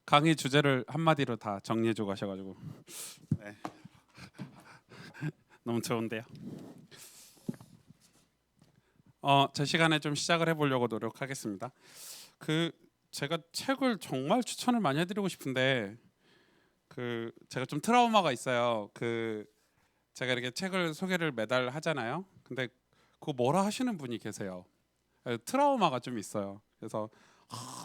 강의 주제를 한마디로 다 정리해주고 가셔가지고 네, 너무 좋은데요. 제 시간에 좀 시작을 해보려고 노력하겠습니다. 그 제가 책을 정말 추천을 많이 해드리고 싶은데 제가 좀 트라우마가 있어요. 제가 이렇게 책을 소개를 매달 하잖아요. 근데 그거 뭐라 하시는 분이 계세요. 트라우마가 좀 있어요. 그래서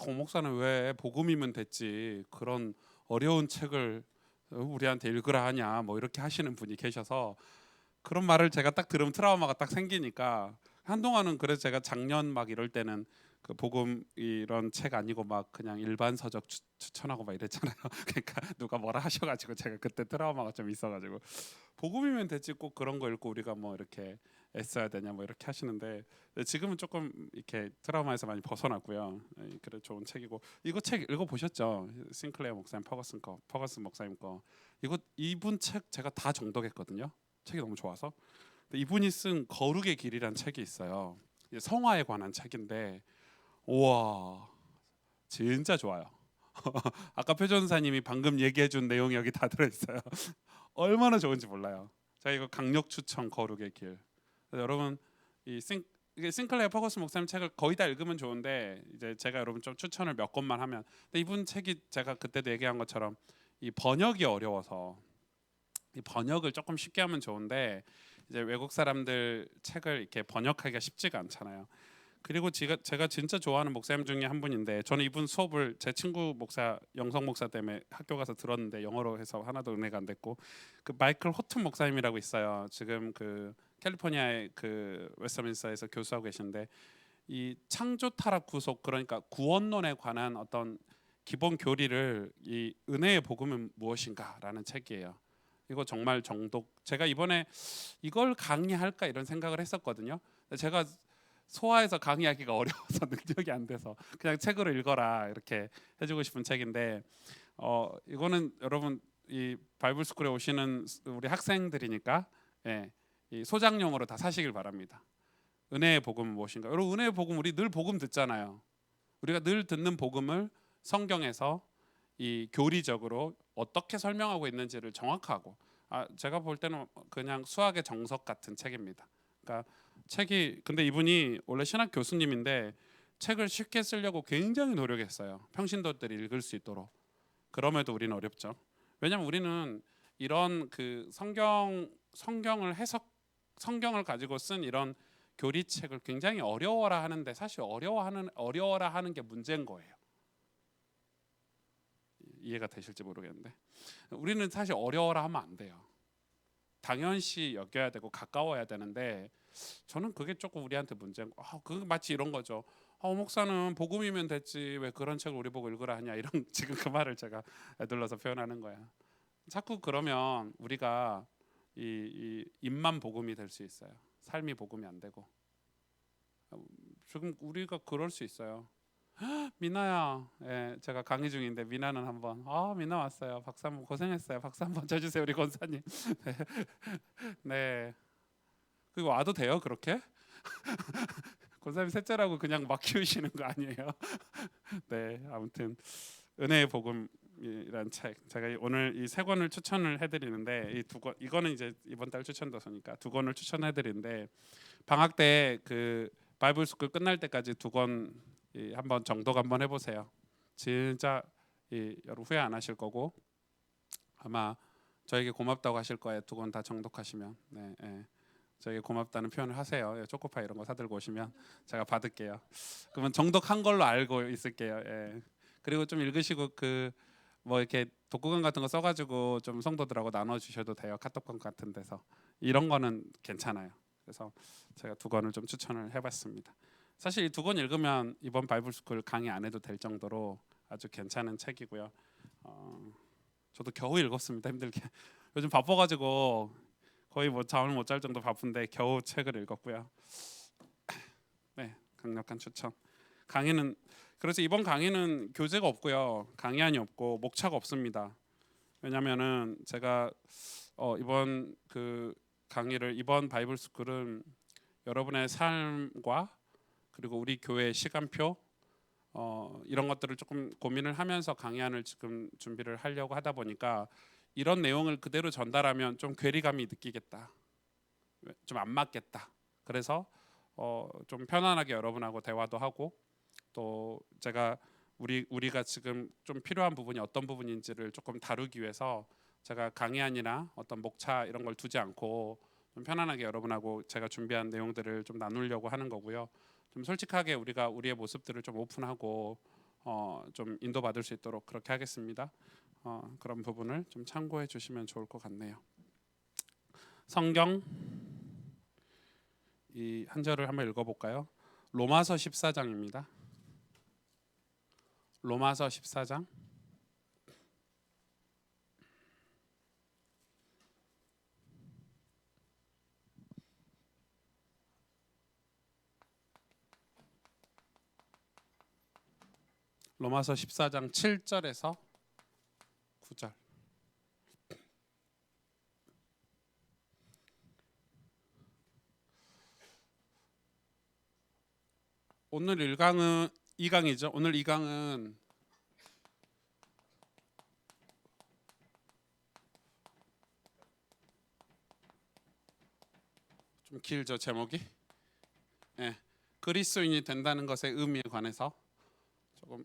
오 목사는 왜 복음이면 됐지 그런 어려운 책을 우리한테 읽으라 하냐 뭐 이렇게 하시는 분이 계셔서 그런 말을 제가 딱 들으면 트라우마가 딱 생기니까 한동안은 그래서 제가 작년 막 이럴 때는 그 복음 이런 책 아니고 막 그냥 일반 서적 추천하고 막 이랬잖아요. 그러니까 누가 뭐라 하셔가지고 제가 그때 트라우마가 좀 있어가지고 복음이면 됐지 꼭 그런 거 읽고 우리가 뭐 이렇게 애써야 되냐 뭐 이렇게 하시는데 지금은 조금 이렇게 트라우마에서 많이 벗어났고요. 그래 좋은 책이고 이거 책 읽어 보셨죠? 싱클레어 목사님 퍼거슨 목사님 거 이분 책 제가 다 정독했거든요. 책이 너무 좋아서. 근데 이분이 쓴 거룩의 길이란 책이 있어요. 성화에 관한 책인데 우와 진짜 좋아요. 아까 표전사님이 방금 얘기해준 내용이 여기 다 들어있어요. 얼마나 좋은지 몰라요. 자 이거 강력 추천 거룩의 길. 여러분 이게 싱클레어 퍼거슨 목사님 책을 거의 다 읽으면 좋은데 이제 제가 여러분 좀 추천을 몇 권만 하면 근데 이분 책이 제가 그때도 얘기한 것처럼 이 번역이 어려워서 이 번역을 조금 쉽게 하면 좋은데 이제 외국 사람들 책을 이렇게 번역하기가 쉽지가 않잖아요. 그리고 제가 진짜 좋아하는 목사님 중에 한 분인데 저는 이분 수업을 제 친구 목사 영성 목사 때문에 학교 가서 들었는데 영어로 해서 하나도 은혜가 안 됐고 그 마이클 호튼 목사님이라고 있어요. 지금 그 캘리포니아의 그 웨스트민스터에서 교수하고 계신데 이 창조 타락 구속 그러니까 구원론에 관한 어떤 기본 교리를 이 은혜의 복음은 무엇인가라는 책이에요. 이거 정말 정독 제가 이번에 이걸 강의할까 이런 생각을 했었거든요. 제가 소화해서 강의하기가 어려워서 능력이 안 돼서 그냥 책으로 읽어라 이렇게 해주고 싶은 책인데 이거는 여러분 이 바이블 스쿨에 오시는 우리 학생들이니까 예, 이 소장용으로 다 사시길 바랍니다. 은혜의 복음은 무엇인가? 여러분 은혜의 복음 우리 늘 복음 듣잖아요. 우리가 늘 듣는 복음을 성경에서 이 교리적으로 어떻게 설명하고 있는지를 정확하고 제가 볼 때는 그냥 수학의 정석 같은 책입니다. 그러니까 책이 근데 이분이 원래 신학 교수님인데 책을 쉽게 쓰려고 굉장히 노력했어요. 평신도들이 읽을 수 있도록. 그럼에도 우리는 어렵죠. 왜냐하면 우리는 이런 그 성경을 성경을 가지고 쓴 이런 교리책을 굉장히 어려워라 하는데 사실 어려워라 하는 게 문제인 거예요. 이해가 되실지 모르겠는데 우리는 사실 어려워라 하면 안 돼요. 당연시 여겨야 되고 가까워야 되는데 저는 그게 조금 우리한테 문제인 거. 그게 마치 이런 거죠. 목사는 복음이면 됐지 왜 그런 책을 우리 보고 읽으라 하냐 이런 지금 그 말을 제가 애들러서 표현하는 거야. 자꾸 그러면 우리가 이 입만 복음이 될 수 있어요. 삶이 복음이 안 되고 지금 우리가 그럴 수 있어요. 미나야, 예, 제가 강의 중인데 미나는 한번 미나 왔어요. 박수 한번 고생했어요. 박수 한번 쳐주세요 우리 권사님. 네, 그리고 와도 돼요 그렇게? 권사님 셋째라고 그냥 막 키우시는 거 아니에요? 네, 아무튼 은혜의 복음이란 책 제가 오늘 이 세 권을 추천을 해드리는데 이 두 권 이거는 이제 이번 달 추천 도서니까 두 권을 추천해드리는데 방학 때 그 바이블 스쿨 끝날 때까지 두 권 한번 정독 한번 해보세요. 진짜 여러분 후회 안 하실 거고 아마 저에게 고맙다고 하실 거예요. 두 권 다 정독하시면. 네, 예. 저에게 고맙다는 표현을 하세요. 초코파이 이런 거 사들고 오시면 제가 받을게요. 그러면 정독한 걸로 알고 있을게요. 예. 그리고 좀 읽으시고 그 뭐 이렇게 독후감 같은 거 써가지고 좀 성도들하고 나눠 주셔도 돼요. 카톡방 같은 데서 이런 거는 괜찮아요. 그래서 제가 두 권을 좀 추천을 해봤습니다. 사실 이 두 권 읽으면 이번 바이블 스쿨 강의 안 해도 될 정도로 아주 괜찮은 책이고요. 저도 겨우 읽었습니다. 힘들게. 요즘 바빠가지고 거의 뭐 잠을 못 잘 정도 바쁜데 겨우 책을 읽었고요. 네, 강력한 추천. 강의는 그래서 이번 강의는 교재가 없고요, 강의안이 없고 목차가 없습니다. 왜냐면은 제가 이번 그 강의를 이번 바이블 스쿨은 여러분의 삶과 그리고 우리 교회 시간표 이런 것들을 조금 고민을 하면서 강의안을 지금 준비를 하려고 하다 보니까 이런 내용을 그대로 전달하면 좀 괴리감이 느끼겠다, 좀 안 맞겠다. 그래서 좀 편안하게 여러분하고 대화도 하고, 또 제가 우리가 지금 좀 필요한 부분이 어떤 부분인지를 조금 다루기 위해서 제가 강의안이나 어떤 목차 이런 걸 두지 않고 좀 편안하게 여러분하고 제가 준비한 내용들을 좀 나누려고 하는 거고요. 좀 솔직하게 우리가 우리의 모습들을 좀 오픈하고 좀 인도받을 수 있도록 그렇게 하겠습니다. 그런 부분을 좀 참고해 주시면 좋을 것 같네요. 성경 이 한 절을 한번 읽어볼까요? 로마서 14장입니다. 로마서 14장. 로마서 14장 7절에서 9절. 오늘 1강은 2강이죠. 오늘 2강은 좀 길죠, 제목이. 예, 그리스도인이 된다는 것의 의미에 관해서 조금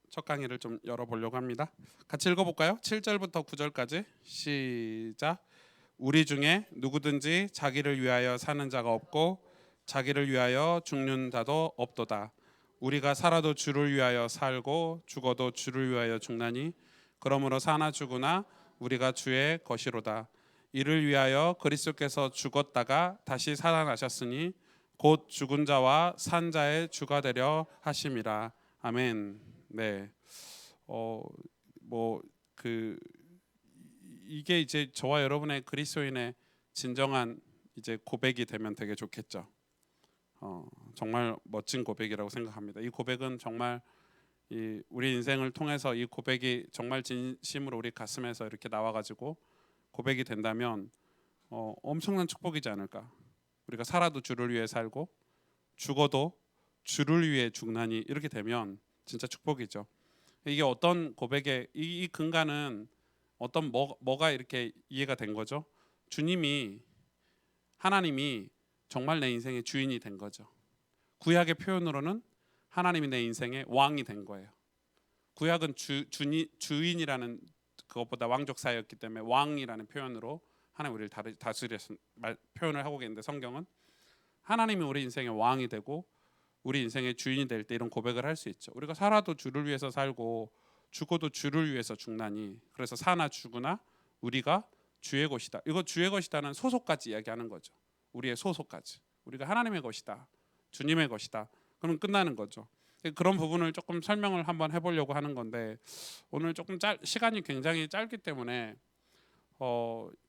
첫 강의를 좀 열어보려고 합니다. 같이 읽어볼까요? 7절부터 9절까지 시작. 우리 중에 누구든지 자기를 위하여 사는 자가 없고 자기를 위하여 죽는 자도 없도다. 우리가 살아도 주를 위하여 살고 죽어도 주를 위하여 죽나니 그러므로 사나 죽으나 우리가 주의 것이로다. 이를 위하여 그리스도께서 죽었다가 다시 살아나셨으니 곧 죽은 자와 산 자의 주가 되려 하심이라. 아멘. 네. 뭐그 이게 이제 저와 여러분의 그리스도인의 진정한 이제 고백이 되면 되게 좋겠죠. 정말 멋진 고백이라고 생각합니다. 이 고백은 정말 우리 인생을 통해서 이 고백이 정말 진심으로 우리 가슴에서 이렇게 나와가지고 고백이 된다면 엄청난 축복이지 않을까. 우리가 살아도 주를 위해 살고 죽어도 주를 위해 죽나니 이렇게 되면 진짜 축복이죠. 이게 어떤 고백의 이 근간은 어떤 뭐가 이렇게 이해가 된 거죠? 하나님이 정말 내 인생의 주인이 된 거죠. 구약의 표현으로는 하나님이 내 인생의 왕이 된 거예요. 구약은 주인이라는 그것보다 왕족 사회였기 때문에 왕이라는 표현으로 하나님 우리를 다스려서 표현을 하고 계는데, 성경은 하나님이 우리 인생의 왕이 되고 우리 인생의 주인이 될 때 이런 고백을 할 수 있죠. 우리가 살아도 주를 위해서 살고 죽어도 주를 위해서 죽나니 그래서 사나 죽으나 우리가 주의 것이다. 이거 주의 것이다는 소속까지 이야기하는 거죠. 우리의 소속까지. 우리가 하나님의 것이다. 주님의 것이다. 그러면 끝나는 거죠. 그런 부분을 조금 설명을 한번 해보려고 하는 건데, 오늘 조금 시간이 굉장히 짧기 때문에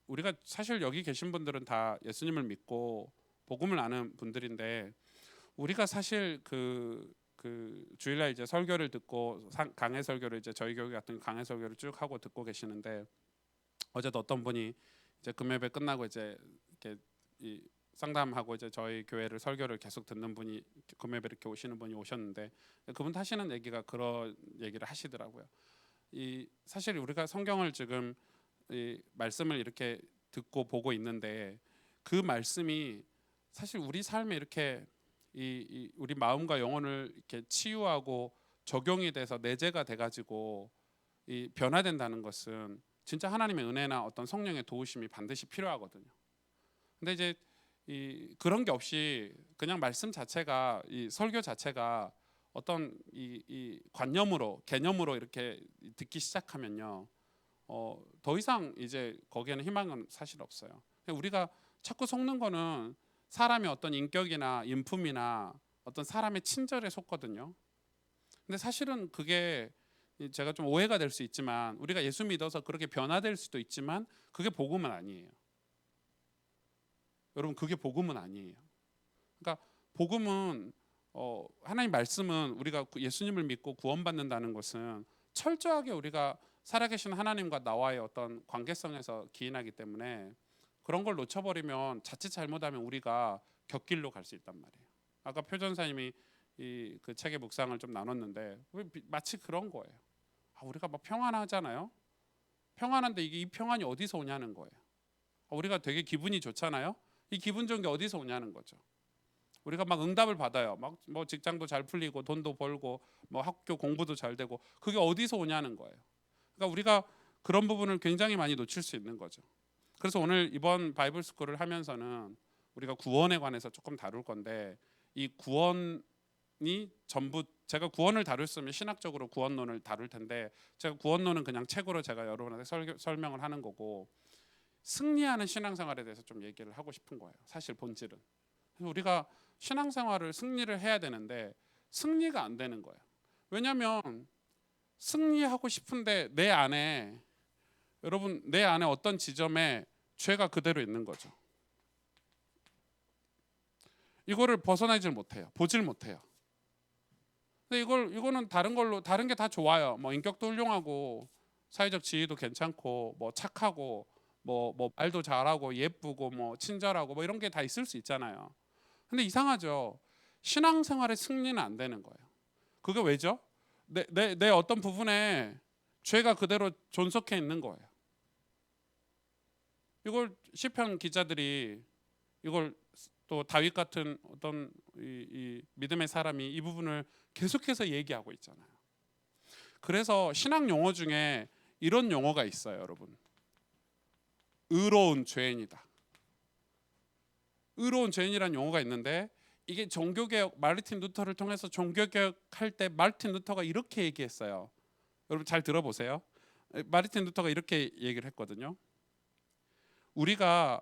우리가 사실 여기 계신 분들은 다 예수님을 믿고 복음을 아는 분들인데, 우리가 사실 그 주일날 이제 설교를 듣고 강해 설교를 이제 저희 교회 같은 강해 설교를 쭉 하고 듣고 계시는데, 어제도 어떤 분이 이제 금요일 끝나고 이제 이렇게 상담하고 이제 저희 교회를 설교를 계속 듣는 분이 금요일 이렇게 오시는 분이 오셨는데, 그분 하시는 얘기가 그런 얘기를 하시더라고요. 사실 우리가 성경을 지금 말씀을 이렇게 듣고 보고 있는데, 그 말씀이 사실 우리 삶에 이렇게 우리 마음과 영혼을 이렇게 치유하고 적용이 돼서 내재가 돼가지고 변화된다는 것은 진짜 하나님의 은혜나 어떤 성령의 도우심이 반드시 필요하거든요. 근데 이제 그런 게 없이 그냥 말씀 자체가 설교 자체가 어떤 개념으로 이렇게 듣기 시작하면요, 더 이상 이제 거기에는 희망은 사실 없어요. 우리가 자꾸 속는 거는 사람의 어떤 인격이나 인품이나 어떤 사람의 친절에 속거든요. 근데 사실은 그게 제가 좀 오해가 될 수 있지만, 우리가 예수 믿어서 그렇게 변화될 수도 있지만 그게 복음은 아니에요. 여러분, 그게 복음은 아니에요. 그러니까 복음은 하나님 말씀은 우리가 예수님을 믿고 구원받는다는 것은 철저하게 우리가 살아계신 하나님과 나와의 어떤 관계성에서 기인하기 때문에, 그런 걸 놓쳐버리면 자칫 잘못하면 우리가 곁길로 갈 수 있단 말이에요. 아까 표전사님이 이 그 책의 묵상을 좀 나눴는데 마치 그런 거예요. 우리가 막 평안하잖아요. 평안한데 이게 이 평안이 어디서 오냐는 거예요. 우리가 되게 기분이 좋잖아요. 이 기분 좋은 게 어디서 오냐는 거죠. 우리가 막 응답을 받아요. 막 뭐 직장도 잘 풀리고 돈도 벌고 뭐 학교 공부도 잘 되고 그게 어디서 오냐는 거예요. 그러니까 우리가 그런 부분을 굉장히 많이 놓칠 수 있는 거죠. 그래서 오늘 이번 바이블 스쿨을 하면서는 우리가 구원에 관해서 조금 다룰 건데 이 구원이 전부 제가 구원을 다뤘으면 신학적으로 구원론을 다룰 텐데 제가 구원론은 그냥 책으로 제가 여러분한테 설명을 하는 거고 승리하는 신앙생활에 대해서 좀 얘기를 하고 싶은 거예요. 사실 본질은 우리가 신앙생활을 승리를 해야 되는데 승리가 안 되는 거예요. 왜냐하면 승리하고 싶은데 내 안에 여러분 내 안에 어떤 지점에 죄가 그대로 있는 거죠. 이거를 벗어나질 못해요. 보질 못해요. 근데 이거는 다른 걸로 다른 게 다 좋아요. 뭐 인격도 훌륭하고 사회적 지위도 괜찮고 뭐 착하고 뭐 말도 잘하고 예쁘고 뭐 친절하고 뭐 이런 게 다 있을 수 있잖아요. 근데 이상하죠. 신앙생활의 승리는 안 되는 거예요. 그게 왜죠? 내 어떤 부분에 죄가 그대로 존속해 있는 거예요. 이걸 시편 기자들이 이걸 또 다윗 같은 어떤 이 믿음의 사람이 이 부분을 계속해서 얘기하고 있잖아요. 그래서 신학 용어 중에 이런 용어가 있어요, 여러분. 의로운 죄인이다. 의로운 죄인이라는 용어가 있는데 이게 종교개혁 마르틴 루터를 통해서 종교개혁할 때 마르틴 루터가 이렇게 얘기했어요. 여러분 잘 들어보세요. 마르틴 루터가 이렇게 얘기를 했거든요. 우리가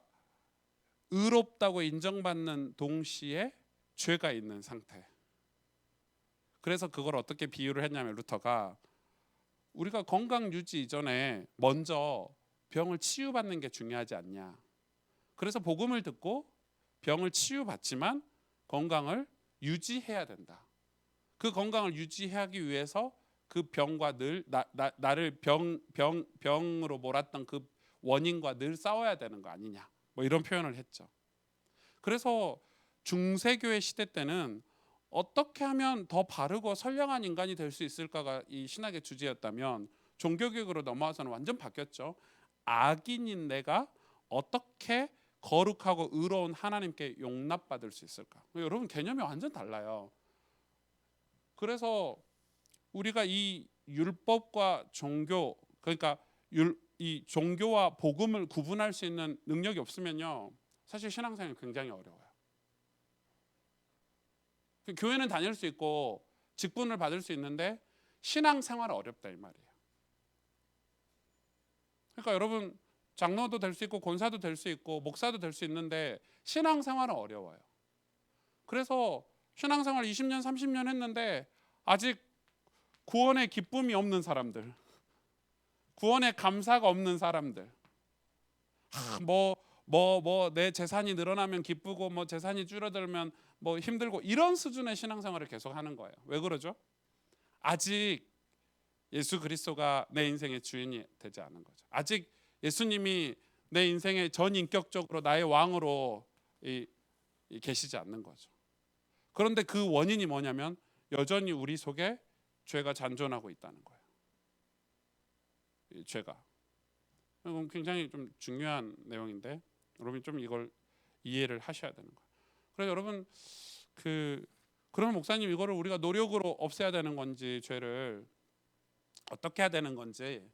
의롭다고 인정받는 동시에 죄가 있는 상태. 그래서 그걸 어떻게 비유를 했냐면 루터가 우리가 건강 유지 이전에 먼저 병을 치유받는 게 중요하지 않냐. 그래서 복음을 듣고 병을 치유받지만 건강을 유지해야 된다. 그 건강을 유지하기 위해서 그 병과 늘 나를 병으로 몰았던 그 원인과 늘 싸워야 되는 거 아니냐. 뭐 이런 표현을 했죠. 그래서 중세교회 시대 때는 어떻게 하면 더 바르고 선량한 인간이 될 수 있을까가 이 신학의 주제였다면 종교개혁으로 넘어와서는 완전 바뀌었죠. 악인인 내가 어떻게 거룩하고 의로운 하나님께 용납받을 수 있을까? 여러분 개념이 완전 달라요. 그래서 우리가 이 율법과 종교 그러니까 이 종교와 복음을 구분할 수 있는 능력이 없으면요. 사실 신앙생활이 굉장히 어려워요. 교회는 다닐 수 있고 직분을 받을 수 있는데 신앙생활은 어렵다 이 말이에요. 그러니까 여러분 장로도 될 수 있고 권사도 될 수 있고 목사도 될 수 있는데 신앙생활은 어려워요. 그래서 신앙생활 20년 30년 했는데 아직 구원의 기쁨이 없는 사람들, 구원의 감사가 없는 사람들, 내 재산이 늘어나면 기쁘고 뭐 재산이 줄어들면 뭐 힘들고 이런 수준의 신앙생활을 계속 하는 거예요. 왜 그러죠? 아직 예수 그리스도가 내 인생의 주인이 되지 않은 거죠. 아직 예수님이 내 인생의 전인격적으로 나의 왕으로 계시지 않는 거죠. 그런데 그 원인이 뭐냐면 여전히 우리 속에 죄가 잔존하고 있다는 거예요. 이 죄가. 이건 굉장히 좀 중요한 내용인데 여러분이 좀 이걸 이해를 하셔야 되는 거예요. 그래서 여러분 그러면 목사님 이거를 우리가 노력으로 없애야 되는 건지 죄를 어떻게 해야 되는 건지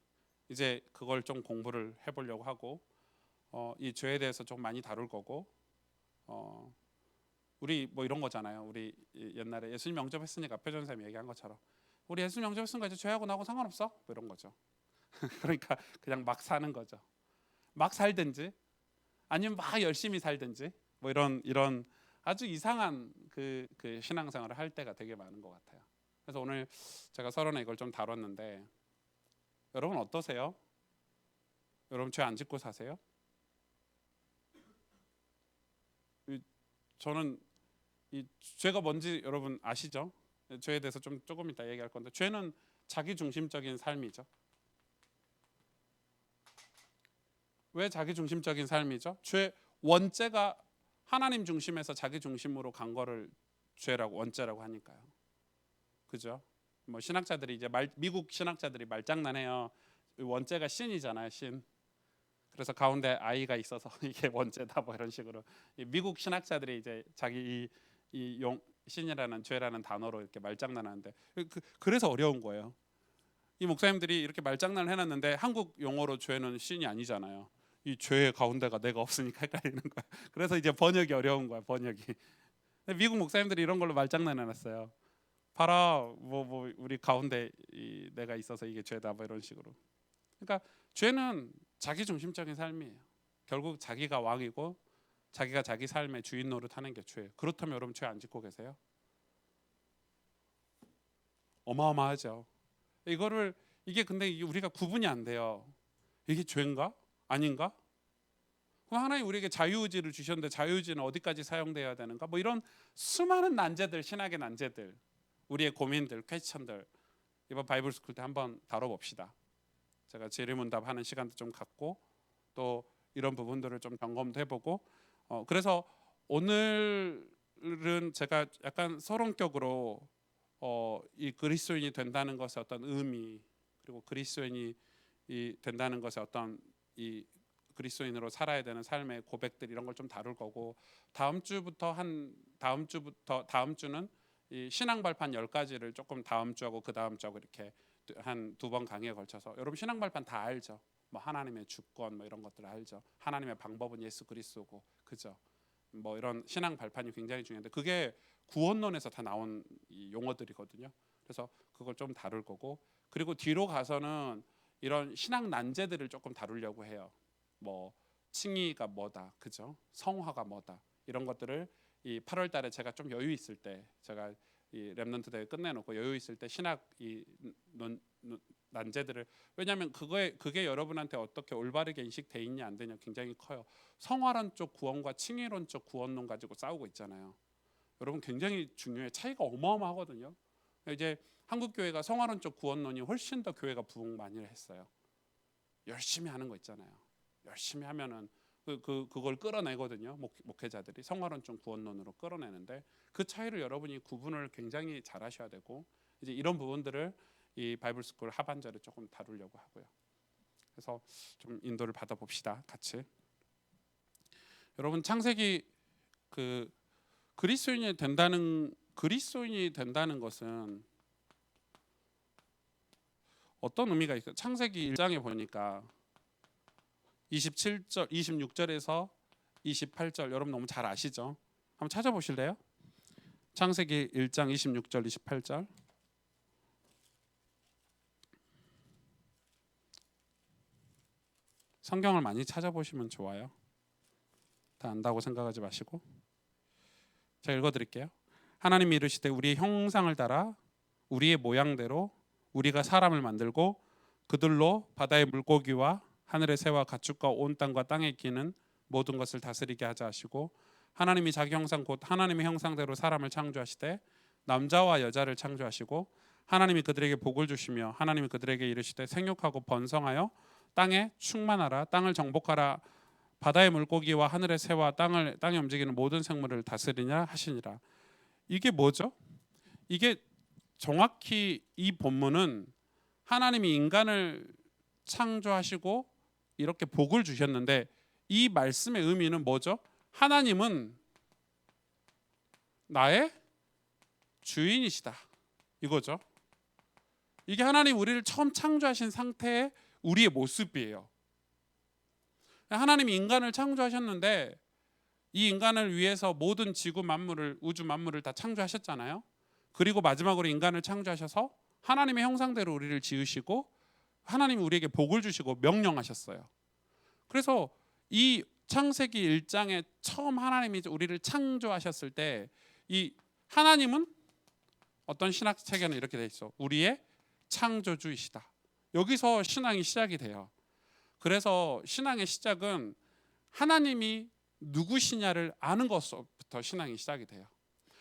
이제 그걸 좀 공부를 해보려고 하고 이 죄에 대해서 좀 많이 다룰 거고 우리 뭐 이런 거잖아요. 우리 옛날에 예수님 영접했으니까 표전쌤이 얘기한 것처럼 우리 예수님 영접했으니까 이제 죄하고 나하고 상관없어 뭐 이런 거죠. 그러니까 그냥 막 사는 거죠. 막 살든지 아니면 막 열심히 살든지 뭐 이런 아주 이상한 그 신앙생활을 할 때가 되게 많은 것 같아요. 그래서 오늘 제가 서론에 이걸 좀 다뤘는데 여러분 어떠세요? 여러분 죄 안 짓고 사세요? 저는 이 죄가 뭔지 여러분 아시죠? 죄에 대해서 조금 이따 얘기할 건데 죄는 자기 중심적인 삶이죠. 왜 자기 중심적인 삶이죠? 죄 원죄가 하나님 중심에서 자기 중심으로 간 거를 죄라고 원죄라고 하니까요. 그죠? 뭐 신학자들이 이제 미국 신학자들이 말장난해요. 원죄가 신이잖아요, 신. 그래서 가운데 아이가 있어서 이게 원죄다 뭐 이런 식으로 미국 신학자들이 이제 자기 이용 신이라는 죄라는 단어로 이렇게 말장난하는데 그래서 어려운 거예요. 이 목사님들이 이렇게 말장난을 해놨는데 한국 용어로 죄는 신이 아니잖아요. 이 죄의 가운데가 내가 없으니까 헷갈리는 거야. 그래서 이제 번역이 어려운 거야, 번역이. 미국 목사님들이 이런 걸로 말장난해놨어요. 봐라, 뭐 우리 가운데 내가 있어서 이게 죄다 뭐 이런 식으로. 그러니까 죄는 자기 중심적인 삶이에요. 결국 자기가 왕이고 자기가 자기 삶의 주인 노릇하는 게 죄예요. 그렇다면 여러분 죄 안 짓고 계세요? 어마어마하죠. 이게 근데 우리가 구분이 안 돼요. 이게 죄인가? 아닌가? 하나님 우리에게 자유의지를 주셨는데 자유의지는 어디까지 사용되어야 되는가? 뭐 이런 수많은 난제들, 신학의 난제들, 우리의 고민들, 퀘스천들 이번 바이블 스쿨 때 한번 다뤄봅시다. 제가 질의문답하는 시간도 좀 갖고 또 이런 부분들을 좀 점검도 해보고 그래서 오늘은 제가 약간 서론격으로 이 그리스도인이 된다는 것의 어떤 의미 그리고 그리스도인이 된다는 것의 어떤 이 그리스도인으로 살아야 되는 삶의 고백들 이런 걸 좀 다룰 거고 다음 주는 이 신앙 발판 10가지를 조금 다음 주하고 그 다음 주하고 이렇게 한 2번 강의에 걸쳐서 여러분 신앙 발판 다 알죠? 뭐 하나님의 주권 뭐 이런 것들 알죠? 하나님의 방법은 예수 그리스도고 그죠? 뭐 이런 신앙 발판이 굉장히 중요한데 그게 구원론에서 다 나온 이 용어들이거든요. 그래서 그걸 좀 다룰 거고 그리고 뒤로 가서는 이런 신앙 난제들을 조금 다루려고 해요. 뭐 칭의가 뭐다, 그죠? 성화가 뭐다 이런 것들을 이 8월 달에 제가 좀 여유 있을 때 제가 이 렘넌트 대회 끝내놓고 여유 있을 때 신학 이 난제들을 왜냐하면 그게 여러분한테 어떻게 올바르게 인식돼 있냐 안 되냐 굉장히 커요. 성화론 쪽 구원과 칭의론 쪽 구원론 가지고 싸우고 있잖아요. 여러분 굉장히 중요해. 차이가 어마어마하거든요. 이제 한국 교회가 성화론 쪽 구원론이 훨씬 더 교회가 부흥 많이 했어요. 열심히 하는 거 있잖아요. 열심히 하면은 그걸 끌어내거든요. 목회자들이 성화론 쪽 구원론으로 끌어내는데 그 차이를 여러분이 구분을 굉장히 잘 하셔야 되고 이제 이런 부분들을 이 바이블 스쿨 하반절에 조금 다루려고 하고요. 그래서 좀 인도를 받아 봅시다. 같이. 여러분 창세기 그리스도인이 된다는 것은 어떤 의미가 있어요? 창세기 1장에 보니까 27절, 26절에서 28절 여러분 너무 잘 아시죠? 한번 찾아보실래요? 창세기 1장 26절, 28절. 성경을 많이 찾아보시면 좋아요. 다 안다고 생각하지 마시고. 제가 읽어드릴게요. 하나님이 이르시되 우리의 형상을 따라 우리의 모양대로 우리가 사람을 만들고 그들로 바다의 물고기와 하늘의 새와 가축과 온 땅과 땅에 기는 모든 것을 다스리게 하자 하시고 하나님이 자기 형상 곧 하나님의 형상대로 사람을 창조하시되 남자와 여자를 창조하시고 하나님이 그들에게 복을 주시며 하나님이 그들에게 이르시되 생육하고 번성하여 땅에 충만하라 땅을 정복하라 바다의 물고기와 하늘의 새와 땅에 움직이는 모든 생물을 다스리냐 하시니라. 이게 뭐죠? 이게 정확히 이 본문은 하나님이 인간을 창조하시고 이렇게 복을 주셨는데 이 말씀의 의미는 뭐죠? 하나님은 나의 주인이시다 이거죠. 이게 하나님 우리를 처음 창조하신 상태의 우리의 모습이에요. 하나님이 인간을 창조하셨는데 이 인간을 위해서 모든 지구 만물을 우주 만물을 다 창조하셨잖아요. 그리고 마지막으로 인간을 창조하셔서 하나님의 형상대로 우리를 지으시고 하나님이 우리에게 복을 주시고 명령하셨어요. 그래서 이 창세기 1장에 처음 하나님이 우리를 창조하셨을 때 이 하나님은 어떤 신학 체계는 이렇게 돼 있어. 우리의 창조주이시다. 여기서 신앙이 시작이 돼요. 그래서 신앙의 시작은 하나님이 누구시냐를 아는 것부터 신앙이 시작이 돼요.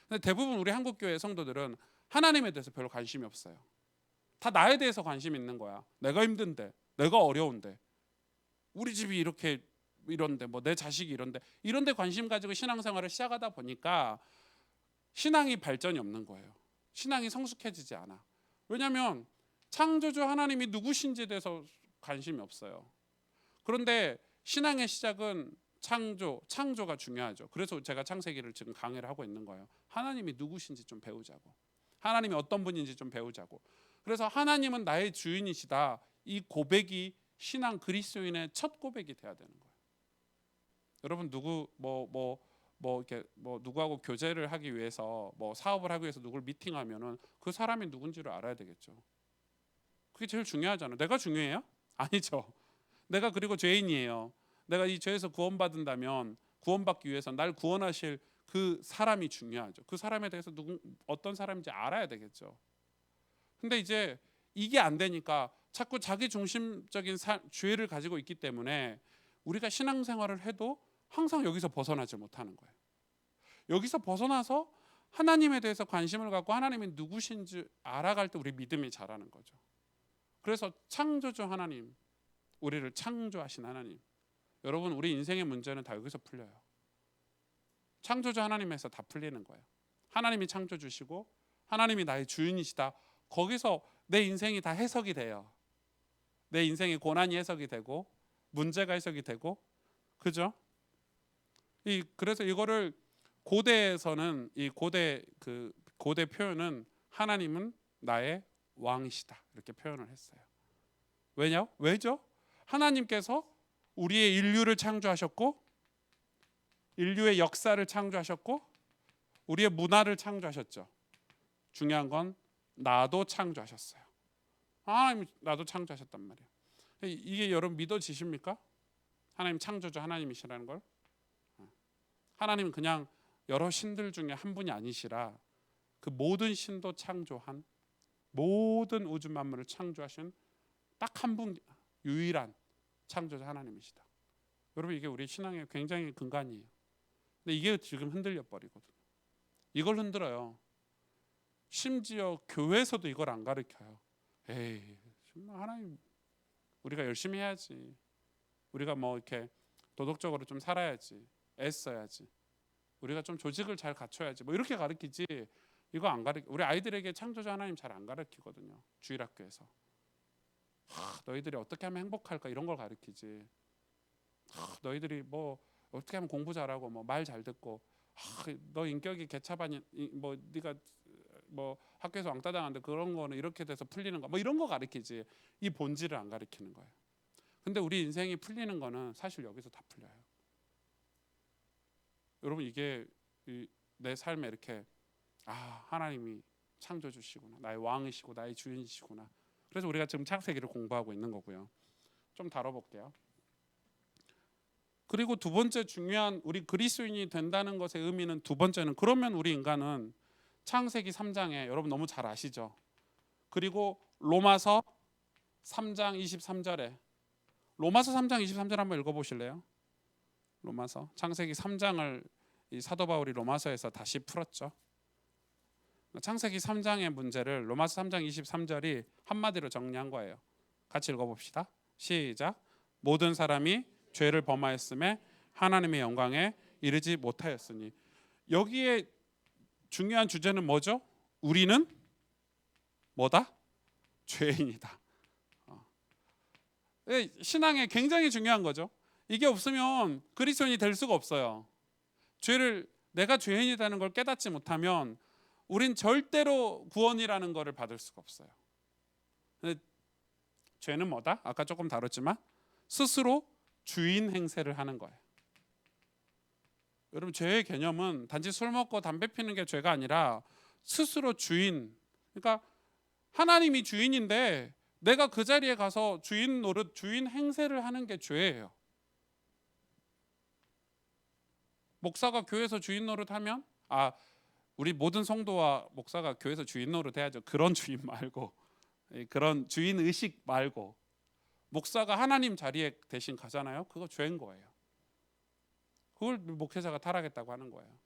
근데 대부분 우리 한국 교회 성도들은 하나님에 대해서 별로 관심이 없어요. 다 나에 대해서 관심 있는 거야. 내가 힘든데, 내가 어려운데, 우리 집이 이런데, 뭐 내 자식이 이런데 관심 가지고 신앙생활을 시작하다 보니까 신앙이 발전이 없는 거예요. 신앙이 성숙해지지 않아. 왜냐하면 창조주 하나님이 누구신지에 대해서 관심이 없어요. 그런데 신앙의 시작은 창조가 중요하죠. 그래서 제가 창세기를 지금 강의를 하고 있는 거예요. 하나님이 누구신지 좀 배우자고. 하나님이 어떤 분인지 좀 배우자고. 그래서 하나님은 나의 주인이시다. 이 고백이 신앙 그리스도인의 첫 고백이 돼야 되는 거예요. 여러분 누구 이렇게 누구하고 교제를 하기 위해서 사업을 하기 위해서 누구를 미팅하면은 그 사람이 누군지를 알아야 되겠죠. 그게 제일 중요하잖아요. 내가 중요해요? 아니죠. 내가 그리고 죄인이에요. 내가 이 죄에서 구원받는다면 구원받기 위해서 날 구원하실 그 사람이 중요하죠. 그 사람에 대해서 어떤 사람인지 알아야 되겠죠. 근데 이제 이게 안 되니까 자꾸 자기 중심적인 죄를 가지고 있기 때문에 우리가 신앙생활을 해도 항상 여기서 벗어나지 못하는 거예요. 여기서 벗어나서 하나님에 대해서 관심을 갖고 하나님이 누구신지 알아갈 때 우리 믿음이 자라는 거죠. 그래서 창조주 하나님, 우리를 창조하신 하나님, 여러분 우리 인생의 문제는 다 여기서 풀려요. 창조주 하나님에서 다 풀리는 거예요. 하나님이 창조주시고 하나님이 나의 주인이시다. 거기서 내 인생이 다 해석이 돼요. 내 인생의 고난이 해석이 되고 문제가 해석이 되고, 그죠? 그래서 이거를 고대에서는 이 고대 표현은 하나님은 나의 왕이시다 이렇게 표현을 했어요. 왜죠? 하나님께서 우리의 인류를 창조하셨고 인류의 역사를 창조하셨고 우리의 문화를 창조하셨죠. 중요한 건 나도 창조하셨어요. 하나님 나도 창조하셨단 말이에요. 이게 여러분 믿어지십니까? 하나님 창조주 하나님이시라는 걸. 하나님은 그냥 여러 신들 중에 한 분이 아니시라 그 모든 신도 창조한 모든 우주 만물을 창조하신 딱 한 분 유일한 창조자 하나님이시다. 여러분 이게 우리 신앙의 굉장히 근간이에요. 근데 이게 지금 흔들려 버리거든요. 이걸 흔들어요. 심지어 교회에서도 이걸 안 가르쳐요. 에이, 하나님 우리가 열심히 해야지. 우리가 이렇게 도덕적으로 좀 살아야지. 애써야지. 우리가 좀 조직을 잘 갖춰야지. 이렇게 가르치지. 이거 안 우리 아이들에게 창조자 하나님 잘 안 가르치거든요. 주일학교에서. 너희들이 어떻게 하면 행복할까 이런 걸 가르치지. 너희들이 어떻게 하면 공부 잘하고 말 잘 듣고 너 인격이 개차반이 네가 학교에서 왕따 당하는데 그런 거는 이렇게 돼서 풀리는 거 이런 거 가르치지. 이 본질을 안 가르치는 거예요. 근데 우리 인생이 풀리는 거는 사실 여기서 다 풀려요. 여러분 이게 내 삶에 이렇게 하나님이 창조주시구나. 나의 왕이시고 나의 주인이시구나. 그래서 우리가 지금 창세기를 공부하고 있는 거고요. 좀 다뤄볼게요. 그리고 두 번째 중요한 우리 그리스도인이 된다는 것의 의미는 두 번째는 그러면 우리 인간은 창세기 3장에 여러분 너무 잘 아시죠? 그리고 로마서 3장 23절에 로마서 3장 23절 한번 읽어보실래요? 로마서 창세기 3장을 이 사도 바울이 로마서에서 다시 풀었죠. 창세기 3장의 문제를 로마서 3장 23절이 한마디로 정리한 거예요. 같이 읽어봅시다. 시작. 모든 사람이 죄를 범하였음에 하나님의 영광에 이르지 못하였으니. 여기에 중요한 주제는 뭐죠? 우리는 뭐다? 죄인이다. 신앙에 굉장히 중요한 거죠. 이게 없으면 그리스도인이 될 수가 없어요. 내가 죄인이라는 걸 깨닫지 못하면 우린 절대로 구원이라는 것을 받을 수가 없어요. 근데 죄는 뭐다? 아까 조금 다뤘지만 스스로 주인 행세를 하는 거예요. 여러분 죄의 개념은 단지 술 먹고 담배 피는 게 죄가 아니라 스스로 주인. 그러니까 하나님이 주인인데 내가 그 자리에 가서 주인 노릇, 주인 행세를 하는 게 죄예요. 목사가 교회에서 주인 노릇하면 우리 모든 성도와 목사가 교회에서 주인 노릇 해야죠. 그런 주인 말고 그런 주인 의식 말고 목사가 하나님 자리에 대신 가잖아요. 그거 죄인 거예요. 그걸 목회자가 타락했다고 하는 거예요.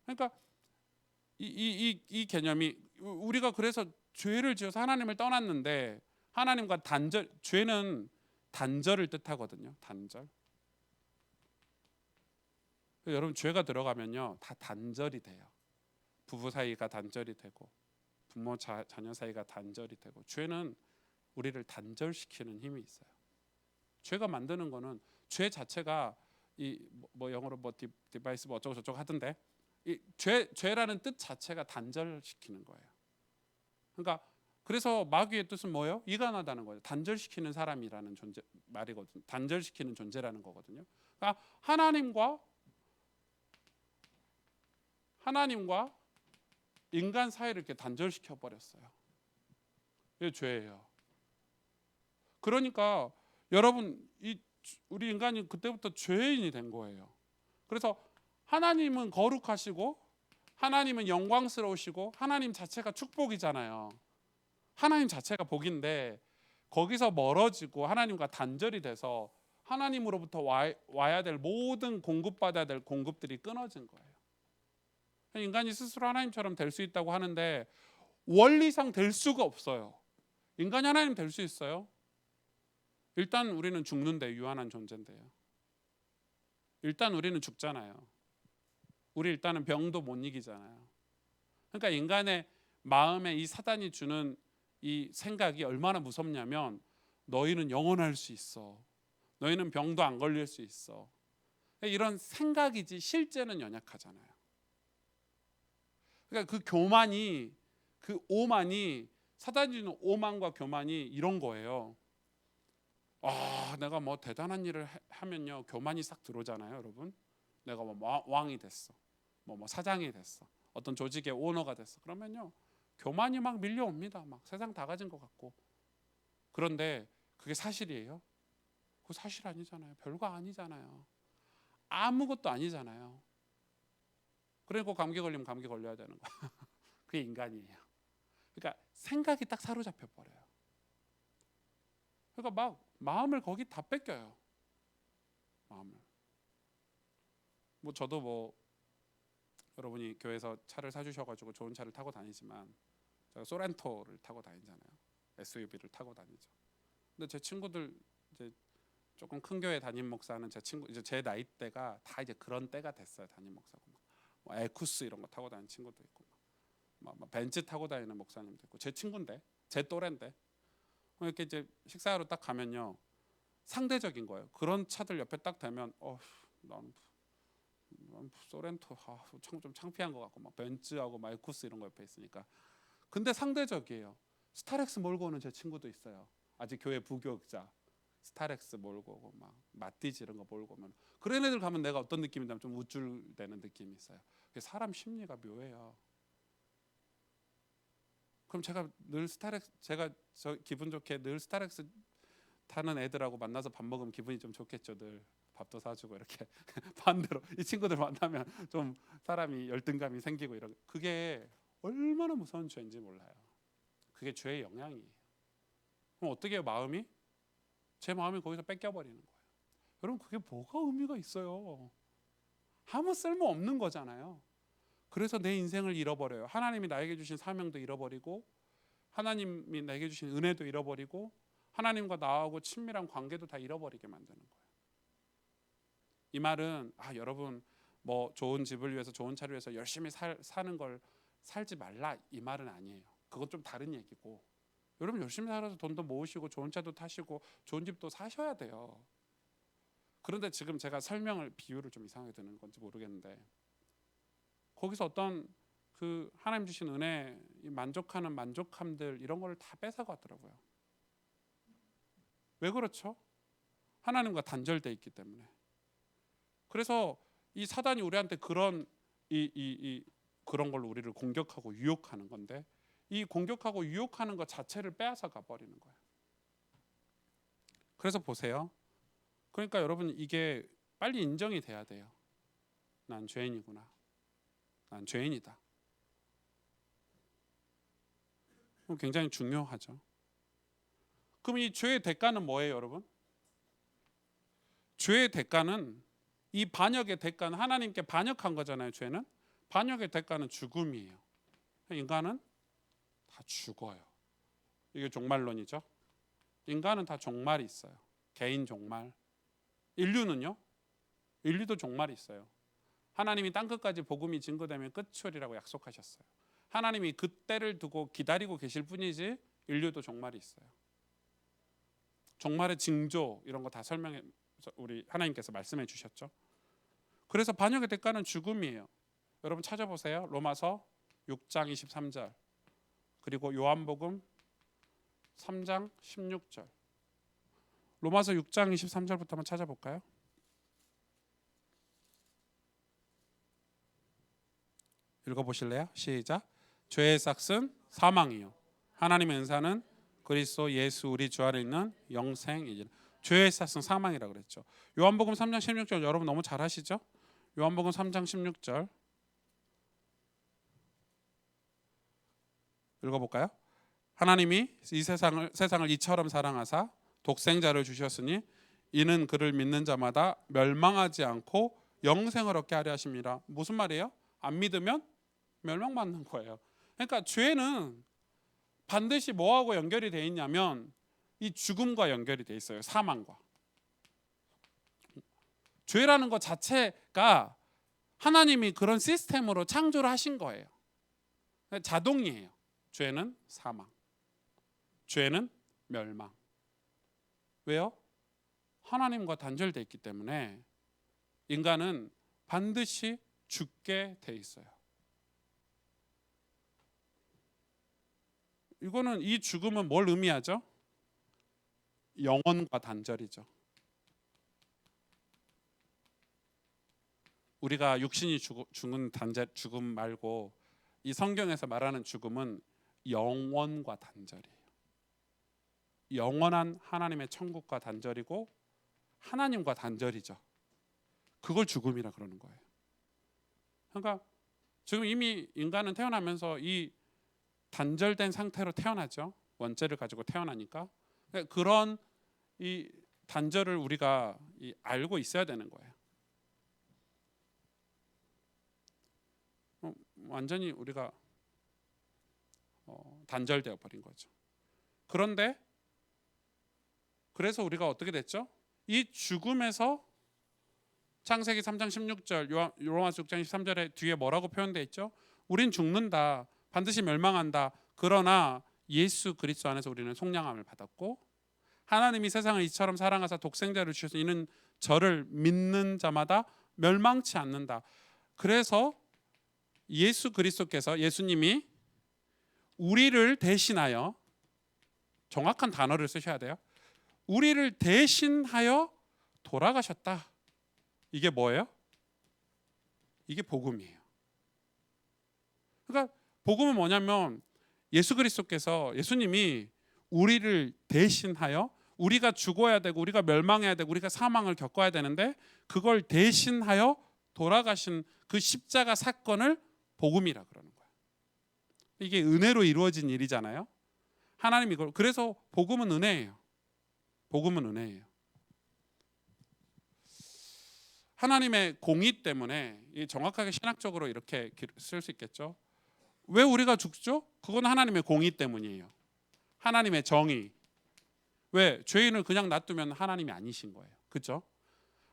그러니까 이 개념이 우리가 그래서 죄를 지어서 하나님을 떠났는데 하나님과 죄는 단절을 뜻하거든요. 단절. 여러분 죄가 들어가면요 다 단절이 돼요. 부부 사이가 단절이 되고 부모 자녀 사이가 단절이 되고 죄는 우리를 단절시키는 힘이 있어요. 죄가 만드는 거는 죄 자체가 이 뭐 영어로 뭐 디바이스 뭐 어쩌고 저쩌고 하던데 이 죄라는 뜻 자체가 단절시키는 거예요. 그러니까 그래서 마귀의 뜻은 뭐예요? 이간하다는 거예요. 단절시키는 사람이라는 존재 말이거든요. 단절시키는 존재라는 거거든요. 그러니까 하나님과 인간 사이를 이렇게 단절시켜 버렸어요. 이게 죄예요. 그러니까 여러분 우리 인간이 그때부터 죄인이 된 거예요. 그래서 하나님은 거룩하시고 하나님은 영광스러우시고 하나님 자체가 축복이잖아요. 하나님 자체가 복인데 거기서 멀어지고 하나님과 단절이 돼서 하나님으로부터 와야 될 모든 공급받아야 될 공급들이 끊어진 거예요. 인간이 스스로 하나님처럼 될 수 있다고 하는데 원리상 될 수가 없어요. 인간이 하나님 될 수 있어요? 일단 우리는 죽는데 유한한 존재인데요. 일단 우리는 죽잖아요. 우리 일단은 병도 못 이기잖아요. 그러니까 인간의 마음에 이 사단이 주는 이 생각이 얼마나 무섭냐면 너희는 영원할 수 있어. 너희는 병도 안 걸릴 수 있어. 이런 생각이지 실제는 연약하잖아요. 그러니까 그 교만이 그 오만이 사단이 주는 오만과 교만이 이런 거예요. 내가 뭐 대단한 일을 하면요 교만이 싹 들어오잖아요, 여러분. 내가 뭐 왕이 됐어, 뭐 사장이 됐어, 어떤 조직의 오너가 됐어. 그러면요 교만이 막 밀려옵니다. 막 세상 다 가진 것 같고. 그런데 그게 사실이에요? 그거 사실 아니잖아요. 별거 아니잖아요. 아무것도 아니잖아요. 그리고 감기 걸리면 감기 걸려야 되는 거야. 그게 인간이에요. 그러니까 생각이 딱 사로잡혀 버려요. 그러니까 막 마음을 거기 다 뺏겨요. 마음을. 뭐 저도 뭐 여러분이 교회에서 차를 사주셔가지고 좋은 차를 타고 다니지만 제가 소렌토를 타고 다니잖아요. SUV를 타고 다니죠. 근데 제 친구들 이제 조금 큰 교회 담임 목사는 제 친구 이제 제 나이 대가 다 이제 그런 때가 됐어요. 담임 목사고 뭐 에쿠스 이런 거 타고 다니는 친구도 있고 막 벤츠 타고 다니는 목사님도 있고 제 친구인데 제 또래인데 이렇게 이제 식사하러 딱 가면요 상대적인 거예요. 그런 차들 옆에 딱 대면 난 소렌토 좀 창피한 것 같고 막 벤츠하고 막 에쿠스 이런 거 옆에 있으니까. 근데 상대적이에요. 스타렉스 몰고 오는 제 친구도 있어요. 아직 교회 부교육자. 스타렉스 몰고 오고 막 마티즈 이런 거 몰고 오면 그런 애들 가면 내가 어떤 느낌이냐면 좀 우쭐대는 느낌이 있어요. 사람 심리가 묘해요. 그럼 제가 늘 제가 저 기분 좋게 늘 스타렉스 타는 애들하고 만나서 밥 먹으면 기분이 좀 좋겠죠. 늘 밥도 사주고 이렇게. 반대로 이 친구들 만나면 좀 사람이 열등감이 생기고 이런. 그게 얼마나 무서운 죄인지 몰라요. 그게 죄의 영향이에요. 그럼 어떻게 해요? 마음이? 제 마음이 거기서 뺏겨버리는 거예요. 여러분 그게 뭐가 의미가 있어요? 아무 쓸모 없는 거잖아요. 그래서 내 인생을 잃어버려요. 하나님이 나에게 주신 사명도 잃어버리고 하나님이 나에게 주신 은혜도 잃어버리고 하나님과 나하고 친밀한 관계도 다 잃어버리게 만드는 거예요. 이 말은 여러분 뭐 좋은 집을 위해서 좋은 차를 위해서 열심히 사는 걸 살지 말라 이 말은 아니에요. 그건 좀 다른 얘기고 여러분 열심히 살아서 돈도 모으시고 좋은 차도 타시고 좋은 집도 사셔야 돼요. 그런데 지금 제가 비유를 좀 이상하게 드는 건지 모르겠는데 거기서 어떤 그 하나님 주신 은혜 만족하는 만족함들 이런 걸 다 뺏어가더라고요. 왜 그렇죠? 하나님과 단절돼 있기 때문에. 그래서 이 사단이 우리한테 그런 그런 걸로 우리를 공격하고 유혹하는 건데 이 공격하고 유혹하는 것 자체를 빼앗아 가 버리는 거예요. 그래서 보세요. 그러니까 여러분 이게 빨리 인정이 돼야 돼요. 난 죄인이구나. 난 죄인이다. 굉장히 중요하죠. 그럼 이 죄의 대가는 뭐예요, 여러분? 죄의 대가는 이 반역의 대가는 하나님께 반역한 거잖아요. 죄는 반역의 대가는 죽음이에요. 인간은 다 죽어요. 이게 종말론이죠. 인간은 다 종말이 있어요. 개인 종말. 인류는요? 인류도 종말이 있어요. 하나님이 땅끝까지 복음이 증거되면 끝이라고 약속하셨어요. 하나님이 그때를 두고 기다리고 계실 뿐이지 인류도 종말이 있어요. 종말의 징조 이런 거 다 설명해 우리 하나님께서 말씀해 주셨죠. 그래서 반역의 대가는 죽음이에요. 여러분 찾아보세요. 로마서 6장 23절 그리고 요한복음 3장 16절. 로마서 6장 23절부터 한번 찾아볼까요? 읽어보실래요? 시작. 죄의 삭은 사망이요 하나님의 은사는 그리스도 예수 우리 주 안에 있는 영생이니라. 죄의 삭은 사망이라 그랬죠. 요한복음 3장 16절 여러분 너무 잘 아시죠? 요한복음 3장 16절 읽어볼까요? 하나님이 이 세상을 이처럼 사랑하사 독생자를 주셨으니 이는 그를 믿는 자마다 멸망하지 않고 영생을 얻게 하려 하심이라. 무슨 말이에요? 안 믿으면 멸망받는 거예요. 그러니까 죄는 반드시 뭐하고 연결이 돼 있냐면 이 죽음과 연결이 돼 있어요. 사망과. 죄라는 것 자체가 하나님이 그런 시스템으로 창조를 하신 거예요. 자동이에요. 죄는 사망, 죄는 멸망. 왜요? 하나님과 단절되어 있기 때문에 인간은 반드시 죽게 돼 있어요. 이거는 이 죽음은 뭘 의미하죠? 영혼과 단절이죠. 우리가 육신이 죽은 죽음 말고 이 성경에서 말하는 죽음은 영원과 단절이에요. 영원한 하나님의 천국과 단절이고 하나님과 단절이죠. 그걸 죽음이라 그러는 거예요. 그러니까 지금 이미 인간은 태어나면서 이 단절된 상태로 태어나죠. 원죄를 가지고 태어나니까. 그런 이 단절을 우리가 알고 있어야 되는 거예요. 완전히 우리가 단절되어 버린 거죠. 그런데 그래서 우리가 어떻게 됐죠? 이 죽음에서 창세기 3장 16절 로마서 6장 13절에 뒤에 뭐라고 표현되어 있죠? 우린 죽는다. 반드시 멸망한다. 그러나 예수 그리스도 안에서 우리는 속량함을 받았고 하나님이 세상을 이처럼 사랑하사 독생자를 주셔서 이는 저를 믿는 자마다 멸망치 않는다. 그래서 예수 그리스도께서 예수님이 우리를 대신하여 정확한 단어를 쓰셔야 돼요. 우리를 대신하여 돌아가셨다. 이게 뭐예요? 이게 복음이에요. 그러니까 복음은 뭐냐면 예수 그리스도께서 예수님이 우리를 대신하여 우리가 죽어야 되고 우리가 멸망해야 되고 우리가 사망을 겪어야 되는데 그걸 대신하여 돌아가신 그 십자가 사건을 복음이라 그러는 거예요. 이게 은혜로 이루어진 일이잖아요. 하나님이 이걸 그래서 복음은 은혜예요. 복음은 은혜예요. 하나님의 공의 때문에 정확하게 신학적으로 이렇게 쓸 수 있겠죠. 왜 우리가 죽죠? 그건 하나님의 공의 때문이에요. 하나님의 정의. 왜? 죄인을 그냥 놔두면 하나님이 아니신 거예요. 그렇죠?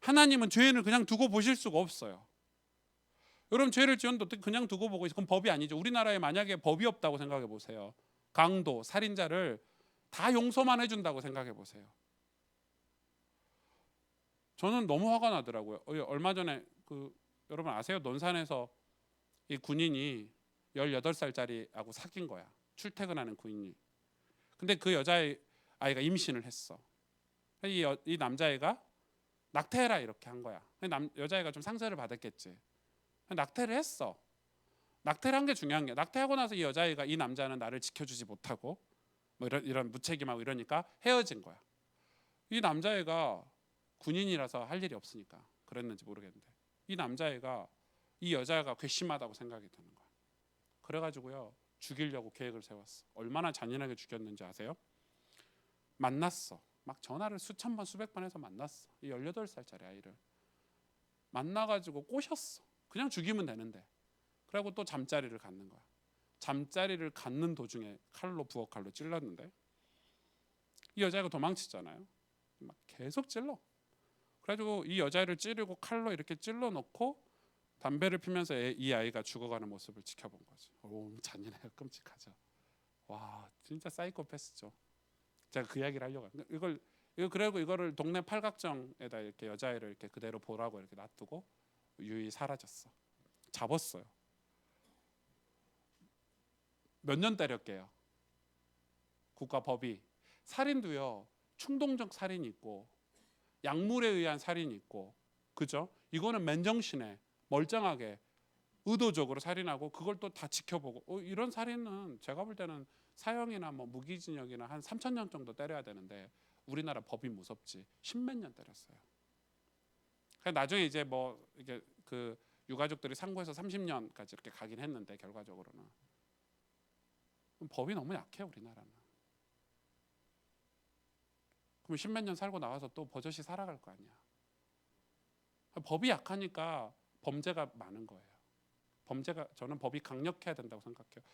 하나님은 죄인을 그냥 두고 보실 수가 없어요. 여러분 죄를 지었는데 어떻게 그냥 두고 보고 있어요? 그건 법이 아니죠. 우리나라에 만약에 법이 없다고 생각해 보세요. 강도, 살인자를 다 용서만 해준다고 생각해 보세요. 저는 너무 화가 나더라고요. 얼마 전에 여러분 아세요? 논산에서 이 군인이 18살짜리하고 사귄 거야. 출퇴근하는 군인이. 근데 그 여자아이가 임신을 했어. 이 남자애가 낙태해라 이렇게 한 거야. 여자애가 좀 상처를 받았겠지. 낙태를 했어. 낙태를 한 게 중요한 게 낙태하고 나서 이 여자애가 이 남자는 나를 지켜주지 못하고 뭐 이런 무책임하고 이러니까 헤어진 거야. 이 남자애가 군인이라서 할 일이 없으니까 그랬는지 모르겠는데 이 남자애가 이 여자가 괘씸하다고 생각이 드는 거야. 그래가지고요 죽이려고 계획을 세웠어. 얼마나 잔인하게 죽였는지 아세요? 만났어. 막 전화를 수천 번 수백 번 해서 만났어. 이 18살짜리 아이를 만나가지고 꼬셨어. 그냥 죽이면 되는데. 그리고 또 잠자리를 갖는 거야. 잠자리를 갖는 도중에 부엌 칼로 찔렀는데 이 여자가 도망치잖아요. 막 계속 찔러. 그래가지고 이 여자를 찌르고 칼로 이렇게 찔러 놓고 담배를 피면서 이 아이가 죽어가는 모습을 지켜본 거죠. 오, 잔인해요. 끔찍하죠. 와, 진짜 사이코패스죠. 제가 그 이야기를 하려고 그리고 이거를 동네 팔각정에다 이렇게 여자애를 이렇게 그대로 보라고 이렇게 놔두고 유이 사라졌어. 잡았어요. 몇 년 때렸게요. 국가법이. 살인도요, 충동적 살인이 있고 약물에 의한 살인이 있고, 그죠? 이거는 맨정신에 멀쩡하게 의도적으로 살인하고 그걸 또 다 지켜보고, 이런 살인은 제가 볼 때는 사형이나 뭐 무기징역이나 한 3,000년 정도 때려야 되는데 우리나라 법이 무섭지 10몇 년 때렸어요. 나중에 이제 뭐 이게 그 유가족들이 상고해서 30년까지 이렇게 가긴 했는데 결과적으로는 법이 너무 약해 우리나라는. 그럼 10몇 년 살고 나와서 또 버젓이 살아갈 거 아니야. 법이 약하니까 범죄가 많은 거예요. 저는 법이 강력해야 된다고 생각해요.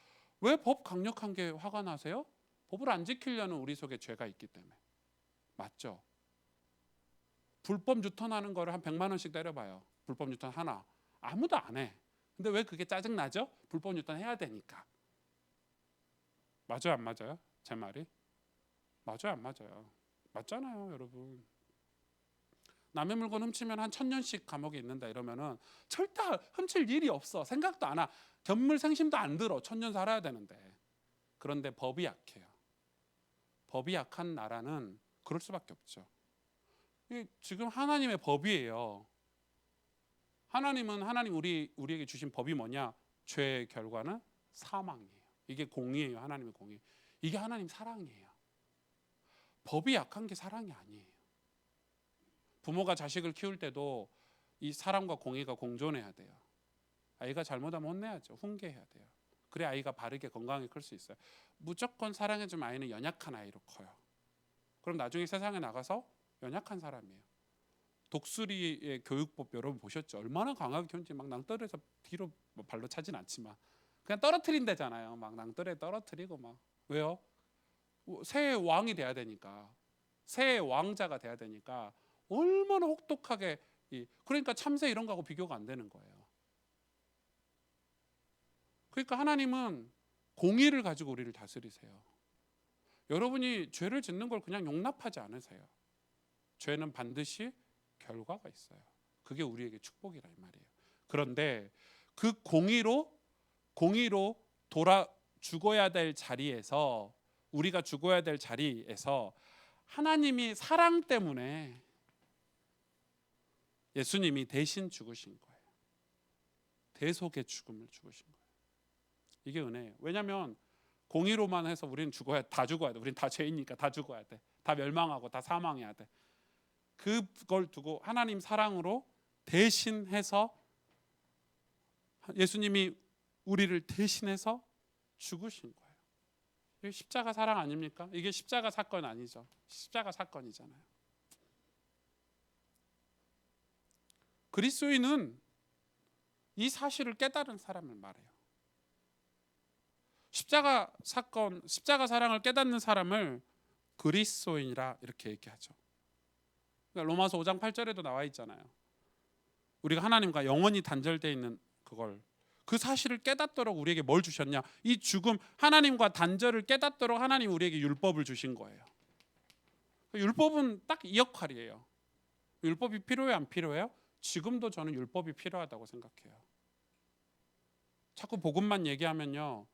왜 법 강력한 게 화가 나세요? 법을 안 지키려는 우리 속에 죄가 있기 때문에. 맞죠? 불법 유턴하는 거를 한 100만 원씩 때려봐요. 불법 유턴 하나. 아무도 안 해. 근데 왜 그게 짜증 나죠? 불법 유턴 해야 되니까. 맞아요, 안 맞아요? 제 말이? 맞아요, 안 맞아요? 맞잖아요, 여러분. 남의 물건 훔치면 한 1,000년씩 감옥에 있는다 이러면은 절대 훔칠 일이 없어. 생각도 안 하. 견물생심도 안 들어. 1,000년 살아야 되는데. 그런데 법이 약해요. 법이 약한 나라는 그럴 수밖에 없죠. 지금 하나님의 법이에요. 하나님은 우리에게 주신 법이 뭐냐? 죄의 결과는 사망이에요. 이게 공의예요. 하나님의 공의. 이게 하나님 사랑이에요. 법이 약한 게 사랑이 아니에요. 부모가 자식을 키울 때도 이 사랑과 공의가 공존해야 돼요. 아이가 잘못하면 혼내야죠. 훈계해야 돼요. 그래 아이가 바르게 건강하게 클 수 있어요. 무조건 사랑해주면 아이는 연약한 아이로 커요. 그럼 나중에 세상에 나가서 연약한 사람이에요. 독수리의 교육법 여러분 보셨죠? 얼마나 강하게 키운지. 막 낭떠러에서 뒤로 뭐 발로 차진 않지만 그냥 떨어뜨린다잖아요. 막 낭떠러에 떨어뜨리고 막. 왜요? 새의 왕이 돼야 되니까. 새의 왕자가 돼야 되니까 얼마나 혹독하게. 그러니까 참새 이런 거하고 비교가 안 되는 거예요. 그러니까 하나님은 공의를 가지고 우리를 다스리세요. 여러분이 죄를 짓는 걸 그냥 용납하지 않으세요. 죄는 반드시 결과가 있어요. 그게 우리에게 축복이라 이 말이에요. 그런데 그 공의로 죽어야 될 자리에서, 우리가 죽어야 될 자리에서 하나님이 사랑 때문에 예수님이 대신 죽으신 거예요. 대속의 죽음을 죽으신 거예요. 이게 은혜예요. 왜냐하면 공의로만 해서 우리는 다 죽어야 돼. 우리는 다 죄이니까 다 죽어야 돼. 다 멸망하고 다 사망해야 돼. 그걸 두고 하나님 사랑으로 대신해서 예수님이 우리를 대신해서 죽으신 거예요. 이게 십자가 사랑 아닙니까? 이게 십자가 사건 아니죠. 십자가 사건이잖아요. 그리스도인은 이 사실을 깨달은 사람을 말해요. 십자가 사건, 십자가 사랑을 깨닫는 사람을 그리스도인이라 이렇게 얘기하죠. 그러니까 로마서 5장 8절에도 나와 있잖아요. 우리가 하나님과 영원히 단절되어 있는 그 사실을 깨닫도록 우리에게 뭘 주셨냐? 이 죽음, 하나님과 단절을 깨닫도록 하나님 우리에게 율법을 주신 거예요. 율법은 딱 이 역할이에요. 율법이 필요해요, 안 필요해요? 지금도 저는 율법이 필요하다고 생각해요. 자꾸 복음만 얘기하면요,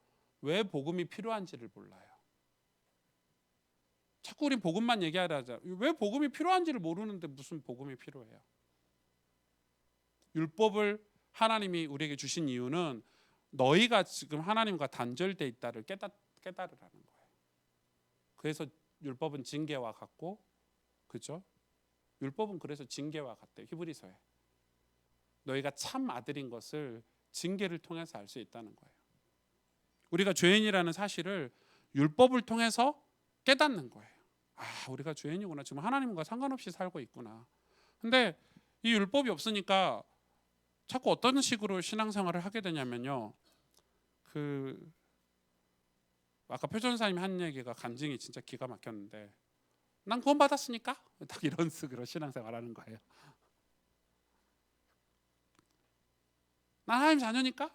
왜 복음이 필요한지를 몰라요. 자꾸 우린 복음만 얘기하자. 왜 복음이 필요한지를 모르는데 무슨 복음이 필요해요? 율법을 하나님이 우리에게 주신 이유는 너희가 지금 하나님과 단절돼 있다를 깨달으라는 거예요. 그래서 율법은 징계와 같고, 그죠? 율법은 그래서 징계와 같대요. 히브리서에 너희가 참 아들인 것을 징계를 통해서 알 수 있다는 거예요. 우리가 죄인이라는 사실을 율법을 통해서 깨닫는 거예요. 우리가 죄인이구나. 지금 하나님과 상관없이 살고 있구나. 근데 이 율법이 없으니까 자꾸 어떤 식으로 신앙생활을 하게 되냐면요. 아까 표전사님이 한 얘기가 간증이 진짜 기가 막혔는데, 난 구원 받았으니까 딱 이런 식으로 신앙생활하는 거예요. 난 하나님 자녀니까.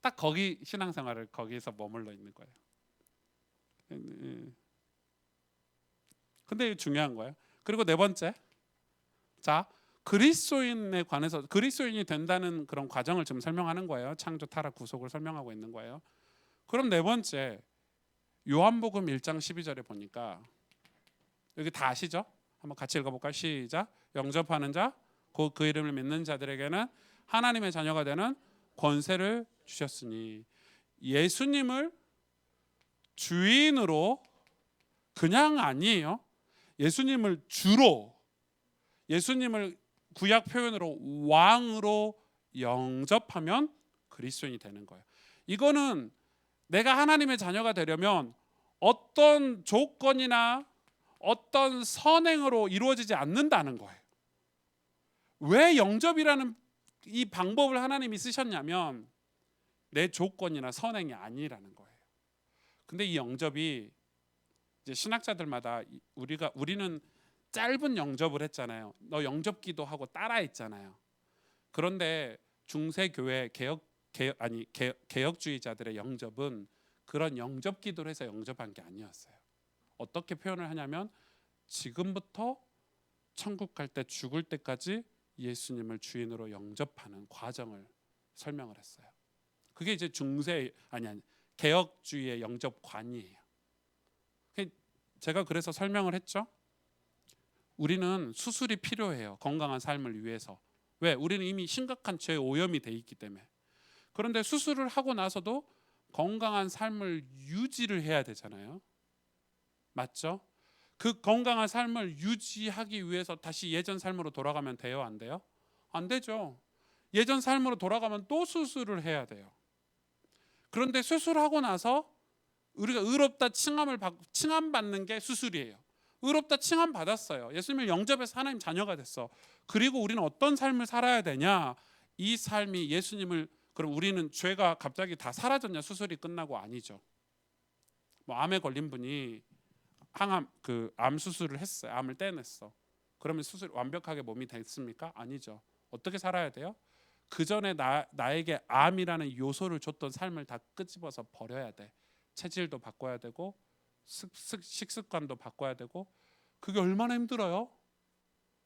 딱 거기 신앙생활을 거기서 머물러 있는 거예요. 근데 중요한 거예요. 그리고 네 번째, 자, 그리스도인에 관해서 그리스도인이 된다는 그런 과정을 지금 설명하는 거예요. 창조, 타락, 구속을 설명하고 있는 거예요. 그럼 네 번째, 요한복음 1장 12절에 보니까 여기 다 아시죠? 한번 같이 읽어볼까요? 시작. 영접하는 자, 곧 그 이름을 믿는 자들에게는 하나님의 자녀가 되는 권세를 주셨으니, 예수님을 주인으로 그냥 아니에요. 예수님을 주로, 예수님을 구약 표현으로 왕으로 영접하면 그리스도인이 되는 거예요. 이거는 내가 하나님의 자녀가 되려면 어떤 조건이나 어떤 선행으로 이루어지지 않는다는 거예요. 왜 영접이라는 이 방법을 하나님이 쓰셨냐면 내 조건이나 선행이 아니라는 거예요. 근데 이 영접이 이제 신학자들마다 우리는 짧은 영접을 했잖아요. 너 영접기도 하고 따라했잖아요. 그런데 중세교회 개혁주의자들의 영접은 그런 영접기도를 해서 영접한 게 아니었어요. 어떻게 표현을 하냐면 지금부터 천국 갈 때 죽을 때까지 예수님을 주인으로 영접하는 과정을 설명을 했어요. 그게 이제 개혁주의의 영접관이에요. 제가 그래서 설명을 했죠. 우리는 수술이 필요해요. 건강한 삶을 위해서. 왜? 우리는 이미 심각한 죄 오염이 돼 있기 때문에. 그런데 수술을 하고 나서도 건강한 삶을 유지를 해야 되잖아요. 맞죠? 그 건강한 삶을 유지하기 위해서 다시 예전 삶으로 돌아가면 돼요? 안 돼요? 안 되죠. 예전 삶으로 돌아가면 또 수술을 해야 돼요. 그런데 수술하고 나서 우리가 의롭다 칭함받는 게 수술이에요. 의롭다 칭함 받았어요. 예수님을 영접해서 하나님 자녀가 됐어. 그리고 우리는 어떤 삶을 살아야 되냐? 이 삶이 예수님을, 그럼 우리는 죄가 갑자기 다 사라졌냐? 수술이 끝나고? 아니죠. 뭐 암에 걸린 분이 암 수술을 했어요. 암을 떼냈어. 그러면 수술 완벽하게 몸이 됐습니까? 아니죠. 어떻게 살아야 돼요? 그 전에 나에게 암이라는 요소를 줬던 삶을 다 끄집어서 버려야 돼. 체질도 바꿔야 되고 식습관도 바꿔야 되고. 그게 얼마나 힘들어요?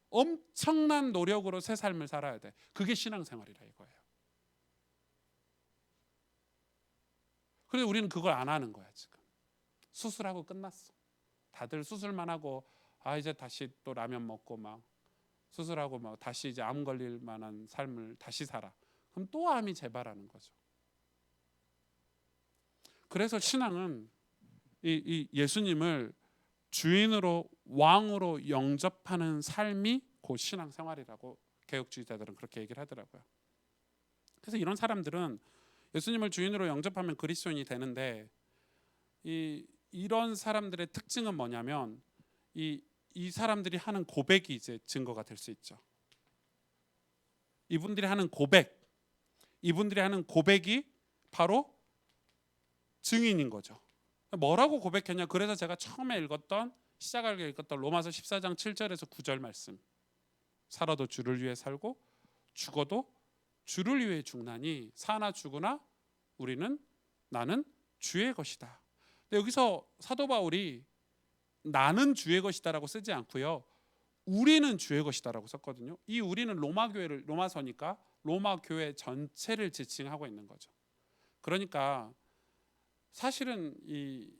엄청난 노력으로 새 삶을 살아야 돼. 그게 신앙생활이라 이거예요. 그런데 우리는 그걸 안 하는 거야. 지금 수술하고 끝났어. 다들 수술만 하고 이제 다시 또 라면 먹고 막 수술하고 막 다시 이제 암 걸릴 만한 삶을 다시 살아. 그럼 또 암이 재발하는 거죠. 그래서 신앙은 이 예수님을 주인으로 왕으로 영접하는 삶이 곧 신앙생활이라고 개혁주의자들은 그렇게 얘기를 하더라고요. 그래서 이런 사람들은 예수님을 주인으로 영접하면 그리스도인이 되는데, 이런 사람들의 특징은 뭐냐면 이 사람들이 하는 고백이 이제 증거가 될 수 있죠. 이분들이 하는 고백이 바로 증인인 거죠. 뭐라고 고백했냐? 그래서 제가 처음에 시작할 때 읽었던 로마서 14장 7절에서 9절 말씀. 살아도 주를 위해 살고 죽어도 주를 위해 죽나니 사나 죽으나 나는 주의 것이다. 근데 여기서 사도 바울이 나는 주의 것이다라고 쓰지 않고요. 우리는 주의 것이다라고 썼거든요. 이 우리는 로마서니까 로마 교회 전체를 지칭하고 있는 거죠. 그러니까 사실은 이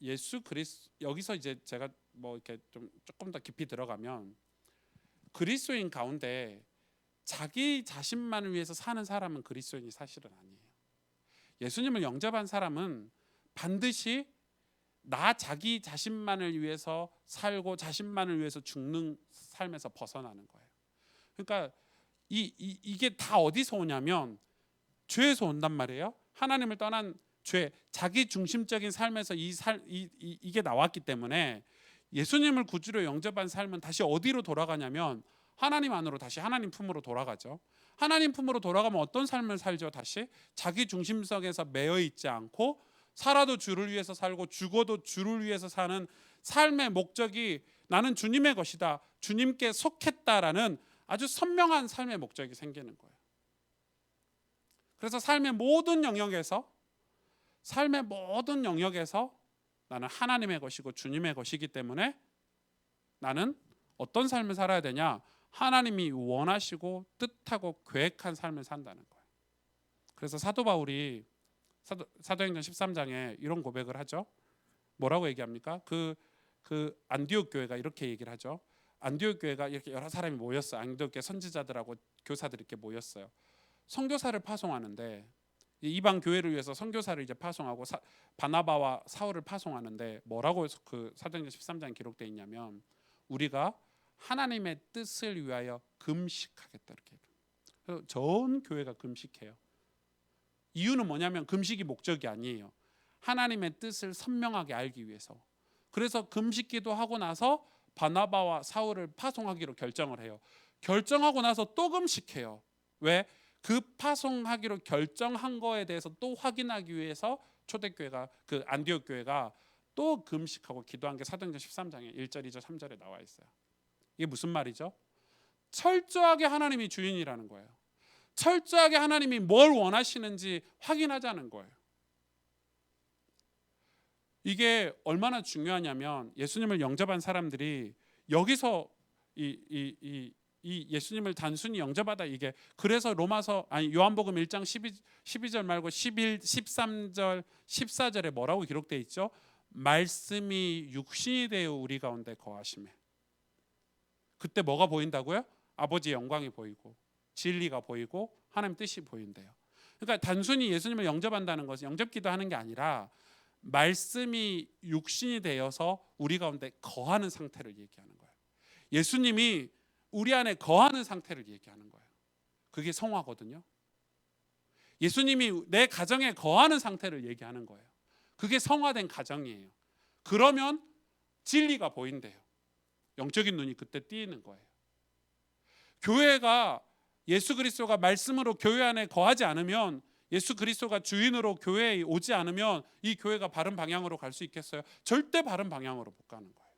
예수 그리스도, 여기서 이제 제가 뭐 이렇게 조금 더 깊이 들어가면 그리스도인 가운데 자기 자신만을 위해서 사는 사람은 그리스도인이 사실은 아니에요. 예수님을 영접한 사람은 반드시 자기 자신만을 위해서 살고 자신만을 위해서 죽는 삶에서 벗어나는 거예요. 그러니까 이게 다 어디서 오냐면 죄에서 온단 말이에요. 하나님을 떠난 죄, 자기 중심적인 삶에서 이게 나왔기 때문에 예수님을 구주로 영접한 삶은 다시 어디로 돌아가냐면 하나님 안으로, 다시 하나님 품으로 돌아가죠. 하나님 품으로 돌아가면 어떤 삶을 살죠? 다시 자기 중심성에서 매여 있지 않고 살아도 주를 위해서 살고 죽어도 주를 위해서 사는 삶의 목적이 나는 주님의 것이다, 주님께 속했다라는 아주 선명한 삶의 목적이 생기는 거예요. 그래서 삶의 모든 영역에서 나는 하나님의 것이고 주님의 것이기 때문에 나는 어떤 삶을 살아야 되냐? 하나님이 원하시고 뜻하고 계획한 삶을 산다는 거예요. 그래서 사도 바울이 사도행전 13장에 이런 고백을 하죠. 뭐라고 얘기합니까? 그 안디옥 교회가 이렇게 얘기를 하죠. 안디옥 교회가 이렇게 여러 사람이 모였어요. 안디옥 교회 선지자들하고 교사들이 이렇게 모였어요. 선교사를 파송하는데 이방 교회를 위해서 선교사를 이제 파송하고 바나바와 사울을 파송하는데 뭐라고 그 사도행전 13장에 기록되어 있냐면 우리가 하나님의 뜻을 위하여 금식하겠다 이렇게. 그래서 전 교회가 금식해요. 이유는 뭐냐면 금식이 목적이 아니에요. 하나님의 뜻을 선명하게 알기 위해서. 그래서 금식기도 하고 나서 바나바와 사울을 파송하기로 결정을 해요. 결정하고 나서 또 금식해요. 왜? 그 파송하기로 결정한 거에 대해서 또 확인하기 위해서 초대교회가 그 안디옥 교회가 또 금식하고 기도한 게 사도행전 13장에 1절, 2절, 3절에 나와 있어요. 이게 무슨 말이죠? 철저하게 하나님이 주인이라는 거예요. 철저하게 하나님이 뭘 원하시는지 확인하자는 거예요. 이게 얼마나 중요하냐면 예수님을 영접한 사람들이 여기서 이 예수님을 단순히 영접하다 이게 그래서 요한복음 1장 12절 말고 11, 13절, 14절에 뭐라고 기록되어 있죠? 말씀이 육신이 되어 우리 가운데 거하심에. 그때 뭐가 보인다고요? 아버지의 영광이 보이고 진리가 보이고 하나님 뜻이 보인대요. 그러니까 단순히 예수님을 영접한다는 것은 영접기도 하는 게 아니라 말씀이 육신이 되어서 우리 가운데 거하는 상태를 얘기하는 거예요. 예수님이 우리 안에 거하는 상태를 얘기하는 거예요. 그게 성화거든요. 예수님이 내 가정에 거하는 상태를 얘기하는 거예요. 그게 성화된 가정이에요. 그러면 진리가 보인대요. 영적인 눈이 그때 띄는 거예요. 교회가 예수 그리스도가 말씀으로 교회 안에 거하지 않으면, 예수 그리스도가 주인으로 교회에 오지 않으면 이 교회가 바른 방향으로 갈 수 있겠어요? 절대 바른 방향으로 못 가는 거예요.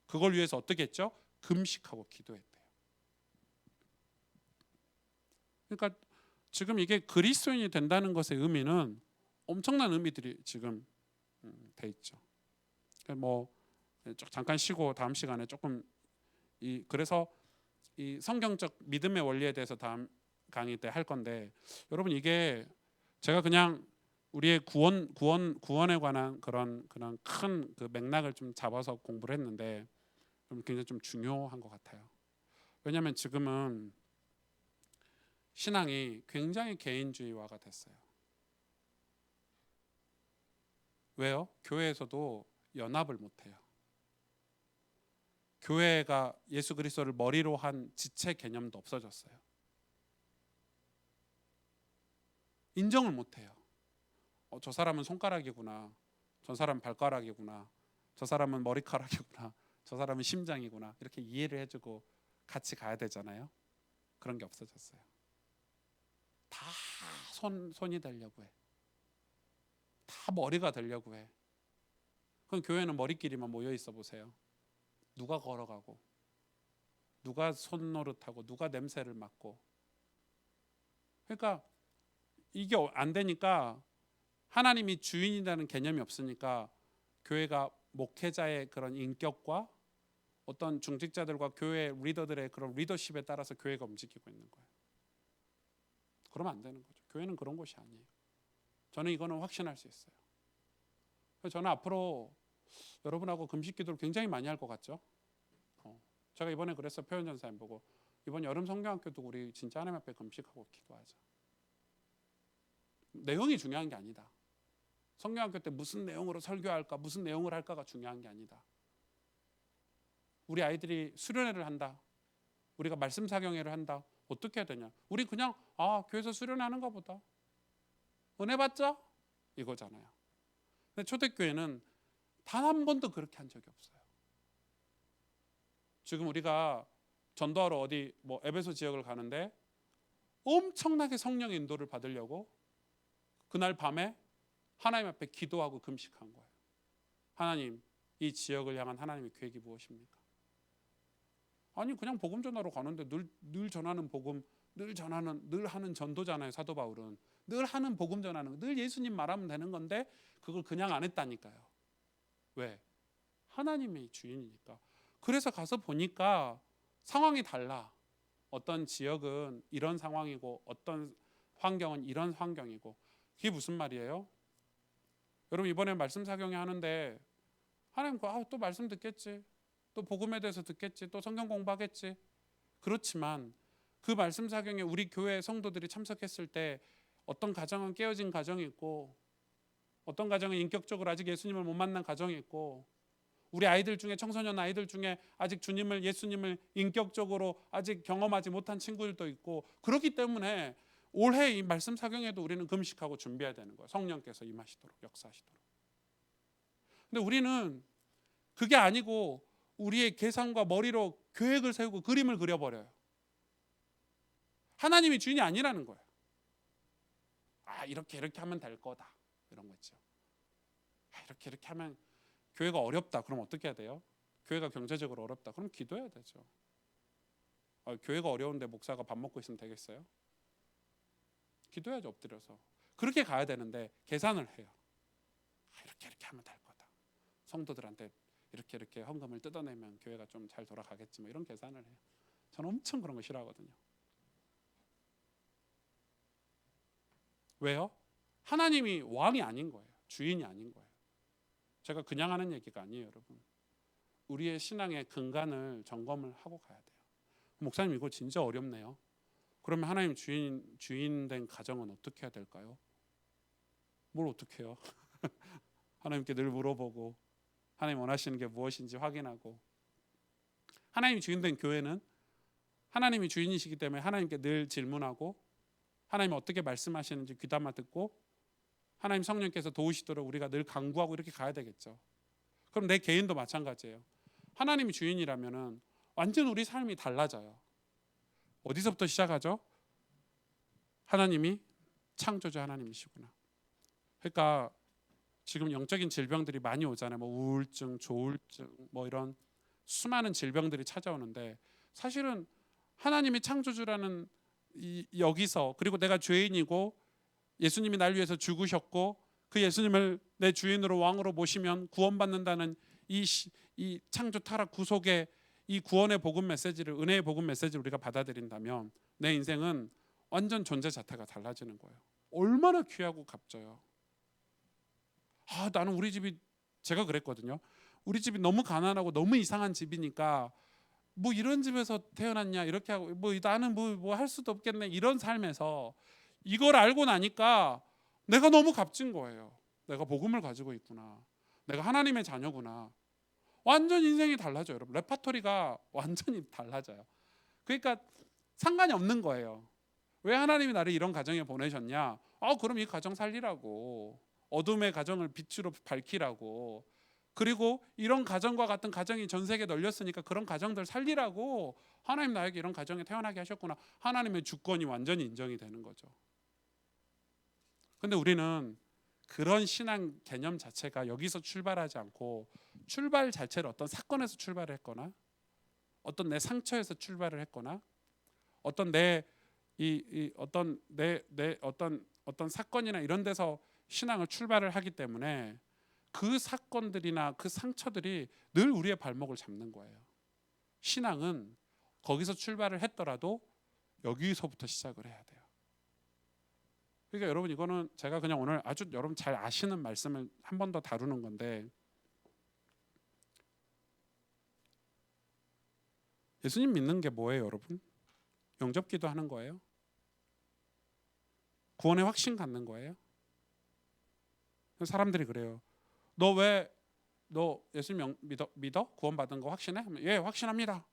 그걸 위해서 어떻게 했죠? 금식하고 기도했대요. 그러니까 지금 이게 그리스도인이 된다는 것의 의미는 엄청난 의미들이 지금 돼 있죠. 뭐 잠깐 쉬고 다음 시간에 조금 그래서 이 성경적 믿음의 원리에 대해서 다음 강의 때 할 건데, 여러분 이게 제가 그냥 우리의 구원에 관한 그런 큰 그 맥락을 좀 잡아서 공부를 했는데 굉장히 좀 중요한 것 같아요. 왜냐하면 지금은 신앙이 굉장히 개인주의화가 됐어요. 왜요? 교회에서도 연합을 못해요. 교회가 예수 그리스도를 머리로 한 지체 개념도 없어졌어요. 인정을 못해요. 저 사람은 손가락이구나, 저 사람은 발가락이구나, 저 사람은 머리카락이구나, 저 사람은 심장이구나, 이렇게 이해를 해주고 같이 가야 되잖아요. 그런 게 없어졌어요. 다 손이 되려고 해. 다 머리가 되려고 해. 그럼 교회는 머리끼리만 모여 있어 보세요. 누가 걸어가고, 누가 손노릇하고, 누가 냄새를 맡고. 그러니까 이게 안 되니까, 하나님이 주인이라는 개념이 없으니까 교회가 목회자의 그런 인격과 어떤 중직자들과 교회 리더들의 그런 리더십에 따라서 교회가 움직이고 있는 거예요. 그러면 안 되는 거죠. 교회는 그런 곳이 아니에요. 저는 이거는 확신할 수 있어요. 그래서 저는 앞으로 여러분하고 금식 기도를 굉장히 많이 할 것 같죠. 제가 이번에 그래서 표현전사님 보고 이번 여름 성경학교도 우리 진짜 하나님 앞에 금식하고 기도하자. 내용이 중요한 게 아니다. 성경학교 때 무슨 내용으로 설교할까, 무슨 내용을 할까가 중요한 게 아니다. 우리 아이들이 수련회를 한다, 우리가 말씀 사경회를 한다, 어떻게 해야 되냐? 우리 그냥 교회에서 수련하는가 보다, 은혜 받자, 이거잖아요. 근데 초대교회는 단 한 번도 그렇게 한 적이 없어요. 지금 우리가 전도하러 어디 에베소 지역을 가는데 엄청나게 성령의 인도를 받으려고 그날 밤에 하나님 앞에 기도하고 금식한 거예요. 하나님, 이 지역을 향한 하나님의 계획이 무엇입니까? 아니 그냥 복음 전하러 가는데 늘 전하는 복음, 늘 하는 전도잖아요. 사도 바울은 늘 하는 복음 전하는 거, 늘 예수님 말하면 되는 건데 그걸 그냥 안 했다니까요. 왜? 하나님의 주인이니까. 그래서 가서 보니까 상황이 달라. 어떤 지역은 이런 상황이고 어떤 환경은 이런 환경이고. 그게 무슨 말이에요? 여러분 이번에 말씀 사경회 하는데 하나님 또 말씀 듣겠지, 또 복음에 대해서 듣겠지, 또 성경 공부하겠지. 그렇지만 그 말씀 사경에 우리 교회 성도들이 참석했을 때 어떤 가정은 깨어진 가정이 있고, 어떤 가정은 인격적으로 아직 예수님을 못 만난 가정이 있고, 우리 아이들 중에, 청소년 아이들 중에 아직 예수님을 인격적으로 아직 경험하지 못한 친구들도 있고, 그렇기 때문에 올해 이 말씀 사경에도 우리는 금식하고 준비해야 되는 거예요. 성령께서 임하시도록, 역사하시도록. 근데 우리는 그게 아니고 우리의 계산과 머리로 계획을 세우고 그림을 그려버려요. 하나님이 주인이 아니라는 거예요. 이렇게 하면 될 거다, 이런 거 있죠. 이렇게 하면 교회가 어렵다. 그럼 어떻게 해야 돼요? 교회가 경제적으로 어렵다. 그럼 기도해야 되죠. 교회가 어려운데 목사가 밥 먹고 있으면 되겠어요? 기도해야죠, 엎드려서. 그렇게 가야 되는데 계산을 해요. 이렇게 하면 될 거다. 성도들한테 이렇게 헌금을 뜯어내면 교회가 좀 잘 돌아가겠지, 뭐 이런 계산을 해요. 저는 엄청 그런 거 싫어하거든요. 왜요? 하나님이 왕이 아닌 거예요. 주인이 아닌 거예요. 제가 그냥 하는 얘기가 아니에요, 여러분. 우리의 신앙의 근간을 점검을 하고 가야 돼요. 목사님 이거 진짜 어렵네요. 그러면 하나님 주인 된 가정은 어떻게 해야 될까요? 뭘 어떻게 해요? 하나님께 늘 물어보고 하나님 원하시는 게 무엇인지 확인하고, 하나님이 주인 된 교회는 하나님이 주인이시기 때문에 하나님께 늘 질문하고 하나님 어떻게 말씀하시는지 귀담아 듣고 하나님 성령께서 도우시도록 우리가 늘 간구하고 이렇게 가야 되겠죠. 그럼 내 개인도 마찬가지예요. 하나님이 주인이라면은 완전 우리 삶이 달라져요. 어디서부터 시작하죠? 하나님이 창조주 하나님이시구나. 그러니까 지금 영적인 질병들이 많이 오잖아요. 뭐 우울증, 조울증, 뭐 이런 수많은 질병들이 찾아오는데, 사실은 하나님이 창조주라는 여기서, 그리고 내가 죄인이고 예수님이 날 위해서 죽으셨고 그 예수님을 내 주인으로 왕으로 모시면 구원받는다는 이 창조 타락 구속의 이 구원의 복음 메시지를, 은혜의 복음 메시지를 우리가 받아들인다면 내 인생은 완전 존재 자체가 달라지는 거예요. 얼마나 귀하고 값져요. 나는 우리 집이, 제가 그랬거든요. 우리 집이 너무 가난하고 너무 이상한 집이니까 뭐 이런 집에서 태어났냐 이렇게 하고, 뭐 나는 뭐 할 수도 없겠네, 이런 삶에서 이걸 알고 나니까 내가 너무 값진 거예요. 내가 복음을 가지고 있구나, 내가 하나님의 자녀구나. 완전 인생이 달라져요, 여러분. 레파토리가 완전히 달라져요. 그러니까 상관이 없는 거예요. 왜 하나님이 나를 이런 가정에 보내셨냐? 그럼 이 가정 살리라고, 어둠의 가정을 빛으로 밝히라고, 그리고 이런 가정과 같은 가정이 전 세계에 널렸으니까 그런 가정들 살리라고 하나님 나에게 이런 가정에 태어나게 하셨구나. 하나님의 주권이 완전히 인정이 되는 거죠. 근데 우리는 그런 신앙 개념 자체가 여기서 출발하지 않고 출발 자체를 어떤 사건에서 출발을 했거나 어떤 내 상처에서 출발을 했거나 어떤 어떤 사건이나 이런 데서 신앙을 출발을 하기 때문에 그 사건들이나 그 상처들이 늘 우리의 발목을 잡는 거예요. 신앙은 거기서 출발을 했더라도 여기서부터 시작을 해야 돼요. 그러니까 여러분, 이거는 제가 그냥 오늘 아주 여러분 잘 아시는 말씀을 한 번 더 다루는 건데, 예수님 믿는 게 뭐예요, 여러분? 영접기도 하는 거예요? 구원의 확신 갖는 거예요? 사람들이 그래요. 너 예수님 믿어? 구원받은 거 확신해? 예, 확신합니다.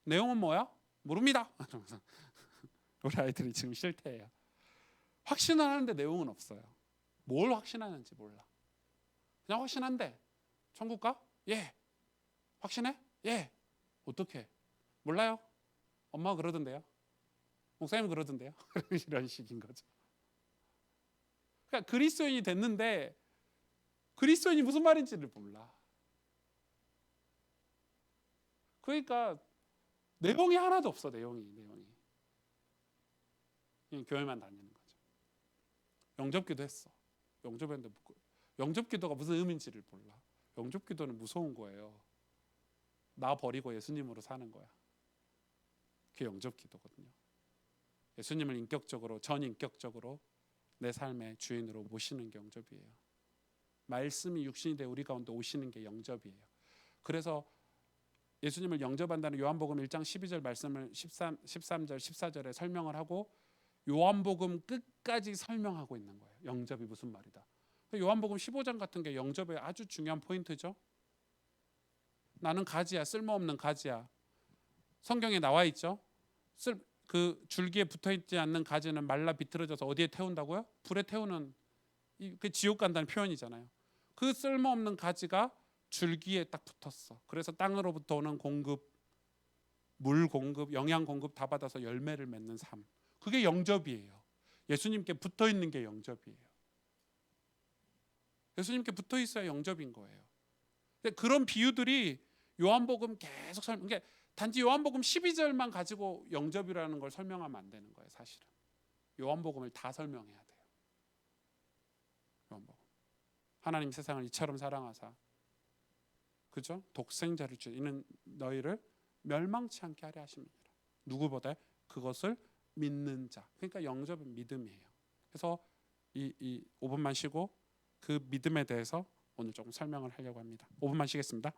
내용은 뭐야? 모릅니다. 우리 아이들이 지금 실태예요. 확신은 하는데 내용은 없어요. 뭘 확신하는지 몰라. 그냥 확신한대. 천국 가? 예. 확신해? 예. 어떻게? 몰라요. 엄마가 그러던데요. 목사님 그러던데요. 이런 식인 거죠. 그러니까 그리스도인이 됐는데 그리스도인이 무슨 말인지를 몰라. 그러니까 내용이 하나도 없어. 내용이 그냥 교회만 다니는 거죠. 영접기도 했어. 영접했는데 영접기도가 무슨 의미인지를 몰라. 영접기도는 무서운 거예요. 나 버리고 예수님으로 사는 거야. 그게 영접기도거든요. 예수님을 인격적으로, 전인격적으로 내 삶의 주인으로 모시는 게 영접이에요. 말씀이 육신이 되어 우리 가운데 오시는 게 영접이에요. 그래서 예수님을 영접한다는 요한복음 1장 12절 말씀을 13절 14절에 설명을 하고 요한복음 끝까지 설명하고 있는 거예요. 영접이 무슨 말이다. 요한복음 15장 같은 게 영접의 아주 중요한 포인트죠. 나는 가지야, 쓸모없는 가지야. 성경에 나와 있죠. 그 줄기에 붙어있지 않는 가지는 말라 비틀어져서 어디에 태운다고요? 불에 태우는, 그 지옥 간다는 표현이잖아요. 그 쓸모없는 가지가 줄기에 딱 붙었어. 그래서 땅으로부터 오는 공급, 물 공급, 영양 공급 다 받아서 열매를 맺는 삶. 그게 영접이에요. 예수님께 붙어 있는 게 영접이에요. 예수님께 붙어 있어야 영접인 거예요. 근데 그런 비유들이 요한복음 계속 그러니까 단지 요한복음 12절만 가지고 영접이라는 걸 설명하면 안 되는 거예요. 사실은 요한복음을 다 설명해야 돼요. 요한복음. 하나님 세상을 이처럼 사랑하사, 그죠? 독생자를 주는 너희를 멸망치 않게 하려 하심이니라. 누구보다 그것을 믿는 자. 그러니까 영접은 믿음이에요. 그래서 이 5분만 쉬고 그 믿음에 대해서 오늘 조금 설명을 하려고 합니다. 5분만 쉬겠습니다.